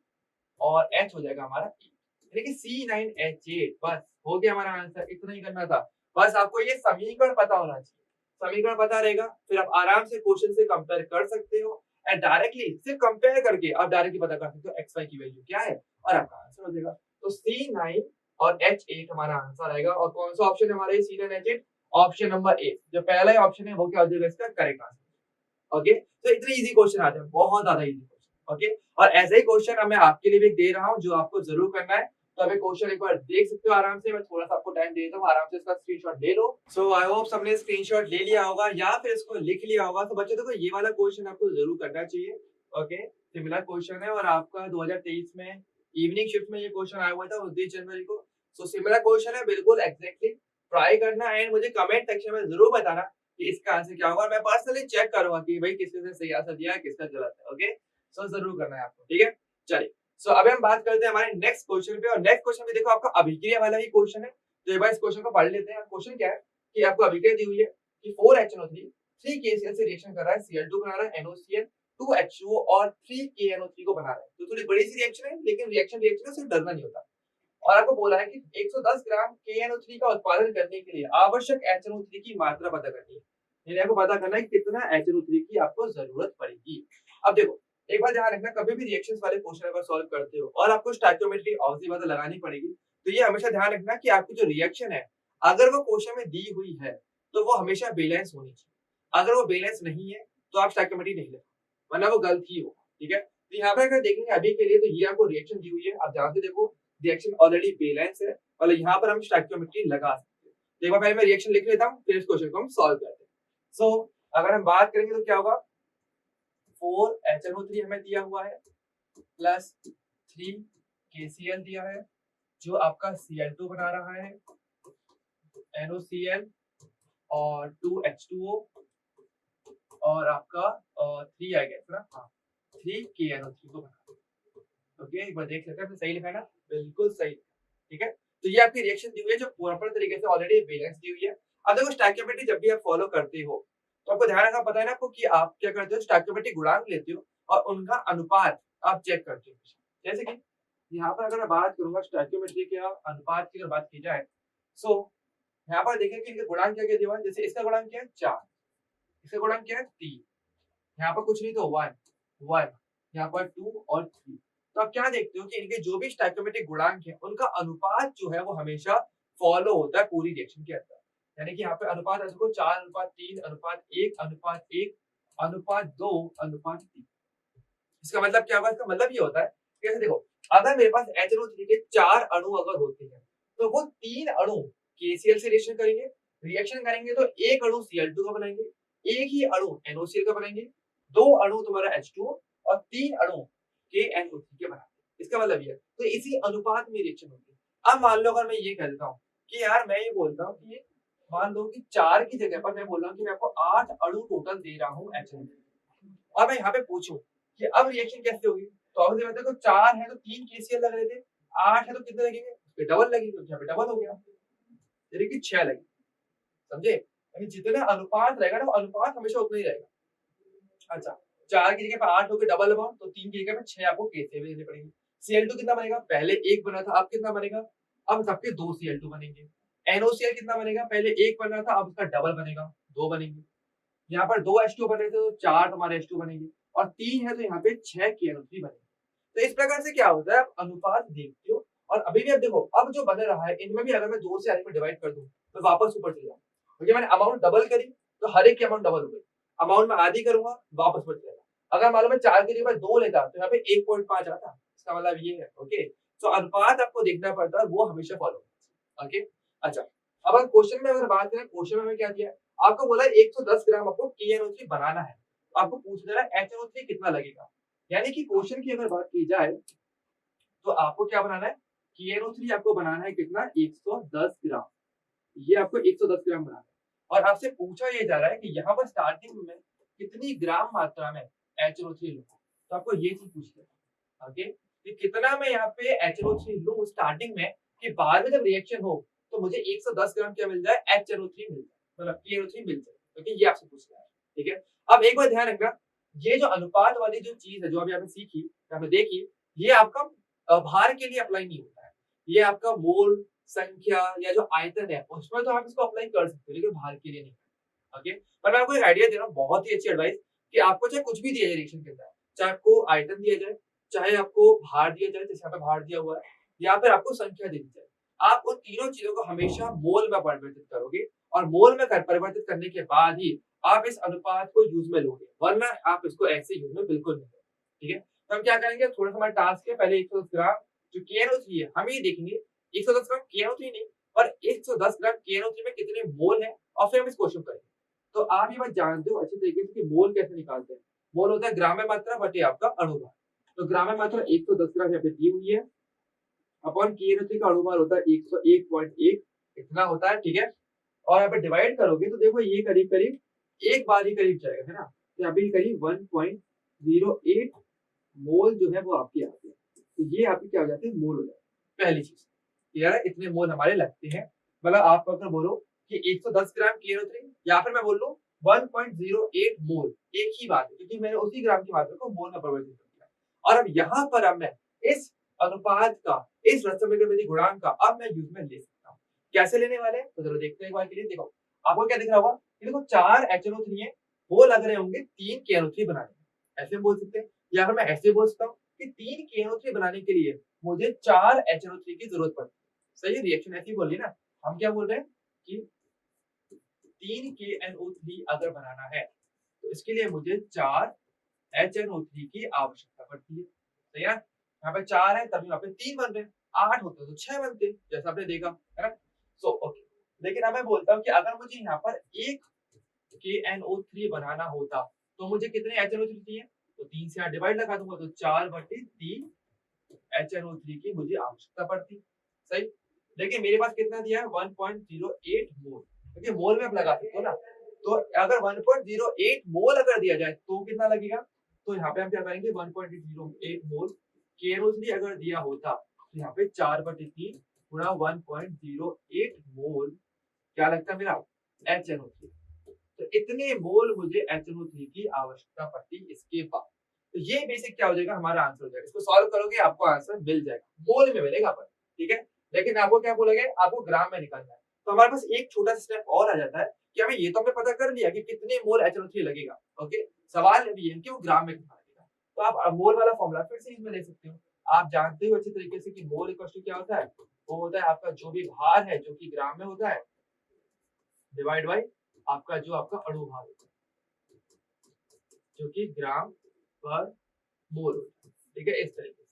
A: और H हो जाएगा हमारा 8, यानी कि C9H8। बस हो गया हमारा आंसर, इतना ही करना था। बस आपको ये समीकरण पता होना चाहिए। समीकरण पता रहेगा फिर आप आराम से क्वेश्चन से कंपेयर कर सकते हो एंड डायरेक्टली सिर्फ कंपेयर करके आप डायरेक्टली पता कर सकते हो XY की वैल्यू क्या है और आपका आंसर हो जाएगा। तो C9 और H8 हमारा आंसर आएगा। और कौन सा ऑप्शन है हमारा ये C9 H8? Option number A, जो पहला ही ऑप्शन है वो क्या हो जाएगा इसका करेक्ट आंसर। ओके, तो इतने इजी क्वेश्चन आते हैं, बहुत ज्यादा इजी क्वेश्चन। ओके, और ऐसे ही क्वेश्चन मैं आपके लिए भी दे रहा हूँ जो आपको जरूर करना है। तो अभी क्वेश्चन एक बार देख सकते हो आराम से, मैं थोड़ा सा आपको टाइम दे देता हूँ, आराम से इसका स्क्रीनशॉट ले लो। सो आई होप सबने स्क्रीनशॉट ले लिया होगा या फिर इसको लिख लिया होगा। तो बच्चों देखो ये वाला क्वेश्चन आपको जरूर करना चाहिए। ओके, सिमिलर क्वेश्चन है और आपका 2023 में इवनिंग शिफ्ट में ये क्वेश्चन आया हुआ था 29 जनवरी को। सो सिमिलर क्वेश्चन है, बिल्कुल एग्जैक्टली ट्राई करना एंड मुझे कमेंट सेक्शन में जरूर बताना कि इसका आंसर क्या होगा। मैं पर्सनली चेक करूंगा कि भाई किसने सही आंसर दिया है, किसका गलत है। ओके, सो जरूर करना है आपको, ठीक है। चलिए, सो अभी हम बात करते हैं हमारे नेक्स्ट क्वेश्चन पे। और नेक्स्ट क्वेश्चन में देखो आपका अभिक्रिया वाला ही क्वेश्चन है। तो एक बार इस क्वेश्चन को पढ़ लेते हैं। क्वेश्चन क्या है कि आपको अभिक्रिया दी हुई है कि 4HNO3 3KCl से रिएक्शन कर रहा है, Cl2 बना रहा है, NOCl 2H2O और 3KNO3 को बना रहा है। तो थोड़ी बड़ी सी रिएक्शन है, लेकिन रिएक्शन है, सिर्फ डरना नहीं होता। और आपको बोला है कि 110 ग्राम KNO3 का उत्पादन करने के लिए आवश्यक HNO3 की मात्रा पता करनी है। यानी आपको पता करना है कि कितना HNO3 की आपको जरूरत पड़ेगी। अब देखो, एक बार ध्यान रखना, कभी भी रिएक्शंस वाले क्वेश्चन अगर सॉल्व करते हो और आपको स्टोइकियोमेट्री ऑब्वियसली बात है लगानी पड़ेगी, तो ये हमेशा ध्यान रखना कि आपकी जो रिएक्शन है, अगर वो क्वेश्चन में दी हुई है तो वो हमेशा बैलेंस होनी चाहिए। अगर वो बैलेंस नहीं है तो आप स्टोइकियोमेट्री नहीं लेना, वरना वो गलत ही होगा, ठीक है। तो यहाँ पे अगर देखेंगे अभी के लिए, तो ये आपको रिएक्शन दी हुई है, आप ध्यान से देखो, रिएक्शन ऑलरेडी बैलेंस है और यहाँ पर हम स्टोइकियोमेट्री लगा सकते हैं। तो एक बार पहले मैं रिएक्शन लिख लेता हूँ, फिर इस क्वेश्चन को हम सॉल्व करते हैं। सो अगर हम बात करेंगे तो क्या होगा, 4HNO3 हमें दिया हुआ है प्लस 3KCl दिया है, जो आपका Cl2 बना रहा है, NOCl और 2H2O और आपका 3 आ गया ना, हाँ 3KNO3 को बना रहा है। ओके, एक बार देख लेते हैं सही लिखा है ना, बिल्कुल सही, ठीक है। तो ये आपकी रिएक्शन दी हुई है जो प्रॉपर तरीके से ऑलरेडी बैलेंस दी हुई है। अब देखो स्टोइकियोमेट्री जब भी आप फॉलो करते हो तो आपको ध्यान रखना, पता है ना आपको कि आप क्या करते हो, स्टोइकियोमेट्रिक गुणांक लेते हो और उनका अनुपात आप चेक करते हो। जैसे कि यहाँ पर अगर मैं बात करूंगा स्टोइकियोमेट्री के अनुपात की अगर बात की जाए, सो यहाँ पर देखें कि इनका गुणांक क्या क्या दिया हुआ है। जैसे इसका गुणांक क्या है 4, इसका गुणांक क्या है 3, यहाँ पर कुछ नहीं तो 1 1, यहाँ पर 2 और 3। तो आप क्या देखते हो कि इनके जो भी स्टोइकियोमेट्रिक गुणांक है उनका अनुपात जो है वो हमेशा फॉलो होता है पूरी रिएक्शन के अंदर। यानी कि यहाँ पे अनुपात ऐसे को 4:3 अनुपात 1 अनुपात 1 अनुपात 2 अनुपात 3। इसका मतलब क्या होगा, इसका मतलब ये होता है कि जैसे देखो, अगर मेरे पास HNO3 के 4 अणु अगर होते हैं तो वो 3 अणु KCl से रिएक्शन करेंगे तो एक अणु Cl2 का बनाएंगे, एक ही अणु NOCl का बनाएंगे, 2 अणु तुम्हारा H2O और 3 अणु KNO3 के बनाएंगे। इसका मतलब ये है, तो इसी अनुपात में रिएक्शन होती है। अब मान लो अगर मैं ये कह देता हूँ कि यार मैं ये बोलता हूँ कि मान लो कि 4 की जगह पर मैं बोल रहा हूँ कि मैं आपको 8 अणु टोटल दे रहा हूँ HNO3। और मैं यहाँ पे पूछूं कि अब रिएक्शन कैसे होगी, तो अब देखो देखो 4 है तो 3 KCl लग रहे थे, 8 है तो कितने लगेंगे, उसके डबल लगेंगे, तो यहाँ पे डबल हो गया, यानी कि 6 लगेंगे। समझे, यानी जितना अनुपात रहेगा ना वो अनुपात हमेशा उतना ही रहेगा। अच्छा, 4 की जगह पे 8 होके डबल अमाउंट, तो 3 की जगह पे 6 आपको KCl देने पड़ेंगे। Cl2 कितना बनेगा, पहले 1 बना था अब कितना बनेगा, अब सबके 2 Cl2 बनेंगे। NOCl कितना बनेगा, पहले 1 बन रहा था अब उसका डबल बनेगा, 2 बनेंगे। यहाँ पर 2 H2 बन रहे थे तो 4 तुम्हारे H2 बनेंगे और 3 है तो यहाँ पे 6 KNO3 बनेंगे। तो इस प्रकार से क्या होता है, आप अनुपात देखते हो और अभी भी आप देखो, अब जो बन रहा है इनमें भी अगर मैं 2 से आगे में डिवाइड कर दूं तो वापस ऊपर चले जाऊं, क्योंकि मैंने अमाउंट डबल करी तो हर एक की अमाउंट डबल हो गई। अमाउंट में आधी करूंगा वापस ऊपर चलेगा। अगर मान लो मैं 4 की जगह 2 लेता तो यहाँ पे 1.5 आता, इसका मतलब ये है। ओके, तो अनुपात आपको देखना पड़ता है, वो हमेशा फॉलो। ओके, अच्छा, अब अगर क्वेश्चन में अगर बात करें, क्वेश्चन में हमें क्या दिया है, आपको बोला है 110 ग्राम आपको KNO3 बनाना है, आपको पूछा जा रहा है HNO3 कितना लगेगा। यानी कि क्वेश्चन की अगर बात की जाए तो आपको क्या बनाना है, KNO3 आपको बनाना है कितना, 110 ग्राम। ये आपको 110 ग्राम बनाना है और आपसे पूछा ये जा रहा है कि यहाँ पर स्टार्टिंग में कितनी ग्राम मात्रा में HNO3 लूं, तो आपको ये चीज पूछना है। ओके, कि कितना मैं यहाँ पे HNO3 लूं स्टार्टिंग में, कि बाद में जब रिएक्शन हो तो मुझे 110 ग्राम क्या मिल जाए, HNO3 मिल जाए, मतलब KNO3 मिल जाए। ओके, ये आपसे पूछ रहा है, ठीक है। अब एक बार ध्यान रखना, ये जो अनुपात वाली जो चीज है जो अभी आपने सीखी, आपने देखी, ये आपका भार के लिए अप्लाई नहीं होता है, ये आपका मोल संख्या या जो आयतन है उसमें तो आप इसको अप्लाई कर सकते हो, लेकिन भार के लिए नहीं। ओके, पर मैं आपको एक आइडिया दे रहा हूँ, बहुत ही अच्छी एडवाइस, कि आपको चाहे कुछ भी दिया जाए रिएक्शन के अंदर, चाहे आपको आयतन दिया जाए, चाहे आपको भार दिया जाए, जैसे यहाँ पे भार दिया हुआ है, या फिर आपको संख्या दी जाए। आप उन तीनों चीजों को हमेशा मोल में परिवर्तित करोगे और मोल में परिवर्तित करने के बाद ही आप इस अनुपात को यूज में लोगे, वरना आप इसको ऐसे यूज में बिल्कुल नहीं लोगे। ठीक है, तो हम क्या करेंगे, थोड़ा सा हमारा टास्क है, पहले 110 ग्राम जो KNO3 है हम ये देखेंगे 110 ग्राम KNO3 नहीं पर 110 ग्राम KNO3 में कितने मोल है और फिर हम इस क्वेश्चन करेंगे। तो आप ये बात जानते हो अच्छे तरीके से कि मोल कैसे निकालते हैं। मोल होता है ग्राम में मात्रा बटे आपका अणुभार। तो ग्राम में मात्रा 110 ग्राम यहाँ पे दी हुई है अपॉन KNO3 का अणुभार होता है 101.1 इतना होता है। ठीक है, और यहाँ पे डिवाइड करोगे तो देखो ये करीब करीब एक बार ही करीब जाएगा, है ना। तो यहाँ पे करीब 1.08 मोल जो है वो आपके आते हैं। तो ये आपके क्या हो जाते हैं, मोल हो जाते हैं। पहली चीज क्लियर है, इतने मोल हमारे लगते हैं। मतलब आप अगर बोलो कि 110 ग्राम KNO3 या फिर मैं बोल लूं 1.08 मोल, एक ही बात है क्योंकि मैंने उसी ग्राम की मात्रा को मोल में परिवर्तित कर दिया। और अब यहाँ पर अब मैं इस अनुपात का, इस रसमीकरण गुणांक का अब मैं यूज में ले सकता हूँ। कैसे लेने वाले हैं तो चलो देखते हैं एक बार के लिए। देखो आपको क्या दिख रहा होगा, देखो 4 HNO3 है, वो लग रहे होंगे 3 KNO3 बनाने में, ऐसे बोल सकते हैं। या फिर मैं ऐसे बोल सकता हूँ कि 3 KNO3 बनाने के लिए मुझे 4 HNO3 की जरूरत पड़ती है। सही रिएक्शन ऐसी बोल रही ना, हम क्या बोल रहे हैं कि 3 KNO3 अगर बनाना है तो इसके लिए मुझे 4 HNO3 की आवश्यकता पड़ती है। सही है, यहाँ पे 4 है तभी यहाँ पे 3 बन रहे हैं, 8 होते तो 6 बनते जैसा आपने देखा, है ना। सो ओके, लेकिन अब मैं बोलता हूँ कि अगर मुझे यहाँ पर 1 KNO3 बनाना होता तो मुझे कितने HNO3 चाहिए, तो 3 से 8 डिवाइड लगा दूंगा तो 4/3 HNO3 की मुझे आवश्यकता पड़ती। सही, देखिए मेरे पास कितना दिया है 1.08 मोल, क्योंकि मोल में आप लगा सकते हो ना। तो अगर 1.08 मोल अगर दिया जाए तो कितना लगेगा, तो यहाँ पे हम क्या करेंगे 1.08 मोल KNO3 अगर दिया होता तो यहाँ पे 4/3 गुणा 1.08 मोल क्या लगता है मेरा HNO3। तो इतने मोल मुझे HNO3 की आवश्यकता पड़ती इसके बाद। तो ये बेसिक क्या हो जाएगा, हमारा आंसर हो जाएगा। इसको सॉल्व करोगे आपको आंसर मिल जाएगा, मोल में मिलेगा पर। ठीक है, लेकिन आपको क्या बोलोगे, आपको ग्राम में निकालना है। तो हमारे पास एक छोटा सा स्टेप और आ जाता है कि हमें ये तो हमने पता कर लिया कि कितने मोल HNO3 लगेगा। ओके, सवाल ये है कि वो ग्राम में कितना लगेगा। तो आप मोल वाला फॉर्मूला फिर से इसमें ले सकते हो। आप जानते हो अच्छे तरीके से कि मोल इक्वल टू क्या होता है, वो होता है आपका जो भी भार है जो कि ग्राम में होता है डिवाइड बाय आपका जो आपका अणुभार होता है जो कि ग्राम पर मोल होता है। ठीक है, इस तरीके से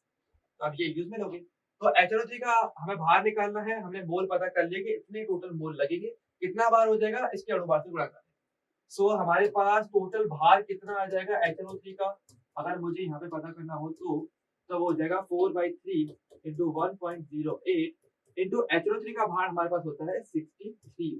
A: तो आप ये यूज में लोगे। तो HNO3 का हमें भार निकालना है, हमने मोल पता कर लिए कि इतने टोटल मोल लगेंगे, कितना भार हो जाएगा इसके अणुभार से गुणा करना है। सो हमारे पास टोटल भार कितना आ जाएगा HNO3 का, अगर मुझे यहाँ पे पता करना हो तो वो हो जाएगा 4/3 इंटू 1.08 इंटू HNO3 का भार हमारे पास होता है 63।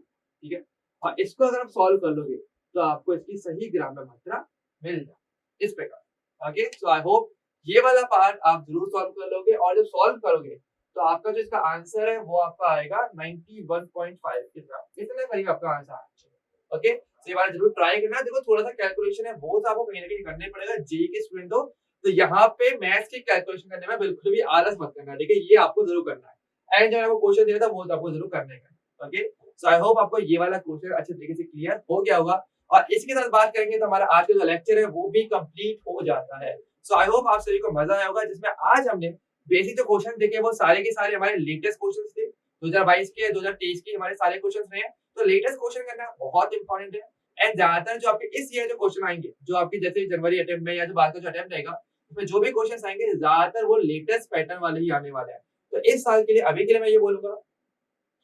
A: ठीक है, और इसको अगर आप सॉल्व कर लोगे तो आपको इसकी सही ग्राम में मात्रा मिल जाए इस प्रकार। ओके, सो आई होप ये वाला पार्ट आप जरूर सॉल्व कर लोगे, और जब सॉल्व करोगे तो आपका जो इसका आंसर है वो आपका आएगा 91.5 कितना, इतने करीब आपका आंसर आएगा। ओके, तो ये बार जरूर ट्राई करना। देखो थोड़ा सा कैलकुलेशन है वो तो आपको कहीं ना कहीं करने पड़ेगा, जेई के स्टूडेंट हो तो यहाँ पे मैथ्स की कैलकुलेशन करने में बिल्कुल भी आलस मत करना। ठीक है, ये आपको जरूर करना है, एंड जो आपको क्वेश्चन दिया था वो तो आपको जरूर करने का। ओके, सो आई होप आपको ये वाला क्वेश्चन अच्छे तरीके से क्लियर हो गया होगा, और इसके साथ बात करेंगे तो हमारा आज का जो लेक्चर है वो भी कंप्लीट हो जाता है। सो आई होप आप सभी को मजा आया होगा, जिसमें आज हमने बेसिक जो क्वेश्चन देखे वो सारे के सारे हमारे लेटेस्ट क्वेश्चन थे। 2022 के 2023 के हमारे सारे क्वेश्चन रहे हैं, तो लेटेस्ट क्वेश्चन करना बहुत इंपॉर्टेंट है। एंड ज्यादातर जो आपके इस ईयर जो क्वेश्चन आएंगे, जो आपके जैसे जनवरी अटेम्प्ट में या जो बाद का जो अटेम्प्ट रहेगा, उसमें जो भी क्वेश्चन आएंगे ज्यादातर वो लेटेस्ट पैटर्न वाले ही आने वाले हैं। तो इस साल के लिए अभी के लिए मैं ये बोलूंगा,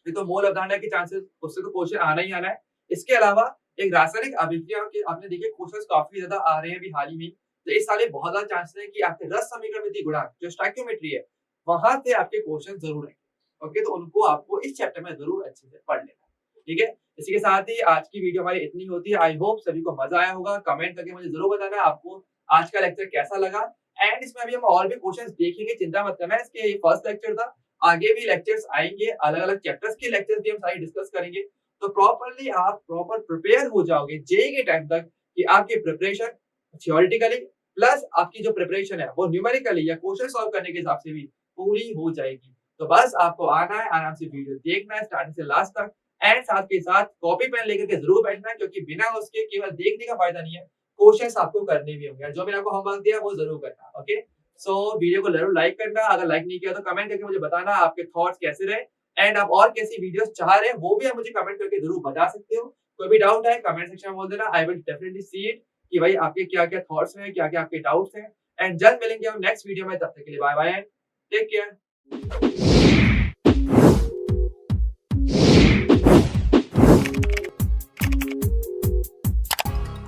A: तो मोल अवधारणा के चांसेस उससे तो क्वेश्चन आना ही आना है। इसके अलावा एक रासायनिक अभिक्रिया के आपने देखे क्वेश्चंस काफी ज्यादा आ रहे हैं अभी हाल ही में, तो इस साल बहुत ज्यादा चांसेस है कि आपके रस समीकरण विधि गुणांक जो स्टोइकियोमेट्री है वहां से आपके क्वेश्चन जरूर आएंगे। ओके, तो उनको आपको इस चैप्टर में जरूर अच्छे से पढ़ लेना। ठीक है, इसी के साथ ही आज की वीडियो हमारी इतनी होती है। आई होप सभी को मजा आया होगा। कमेंट करके मुझे जरूर बताना आपको आज का लेक्चर कैसा लगा। एंड इसमें अभी हम और भी क्वेश्चंस देखेंगे, चिंता मत करना, इसके ये फर्स्ट लेक्चर था, आगे भी लेक्चर्स आएंगे, अलग अलग चैप्टर्स के लेक्चर्स भी हम सारे डिस्कस करेंगे। तो प्रॉपर्ली आप प्रॉपर प्रिपेयर हो जाओगे जेईई के टाइम तक कि आपकी प्रिपरेशन थियोरेटिकली प्लस आपकी जो प्रिपरेशन है वो न्यूमेरिकली या क्वेश्चन सॉल्व करने के हिसाब से भी पूरी हो जाएगी। तो बस आपको आना है, आराम से वीडियो देखना है स्टार्टिंग से लास्ट तक, एंड साथ के साथ कॉपी पेन लेकर के जरूर बैठना है, क्योंकि बिना उसके केवल देखने का फायदा नहीं है, क्वेश्चंस आपको करने भी होंगे। जो मैंने आपको होमवर्क दिया वो जरूर करना। ओके, सो वीडियो को जरूर लाइक करना, अगर लाइक नहीं किया तो कमेंट करके मुझे बताना आपके थॉट्स कैसे रहे एंड आप और कैसी वीडियोस चाह रहे हैं वो भी आप मुझे कमेंट करके जरूर बता सकते हो। कोई भी डाउट है कमेंट सेक्शन में बोल देना, I will definitely see it कि भाई आपके क्या-क्या थॉट्स हैं, क्या-क्या आपके डाउट्स हैं एंड जल्द मिलेंगे हम नेक्स्ट वीडियो में, तब तक के लिए bye bye and take care.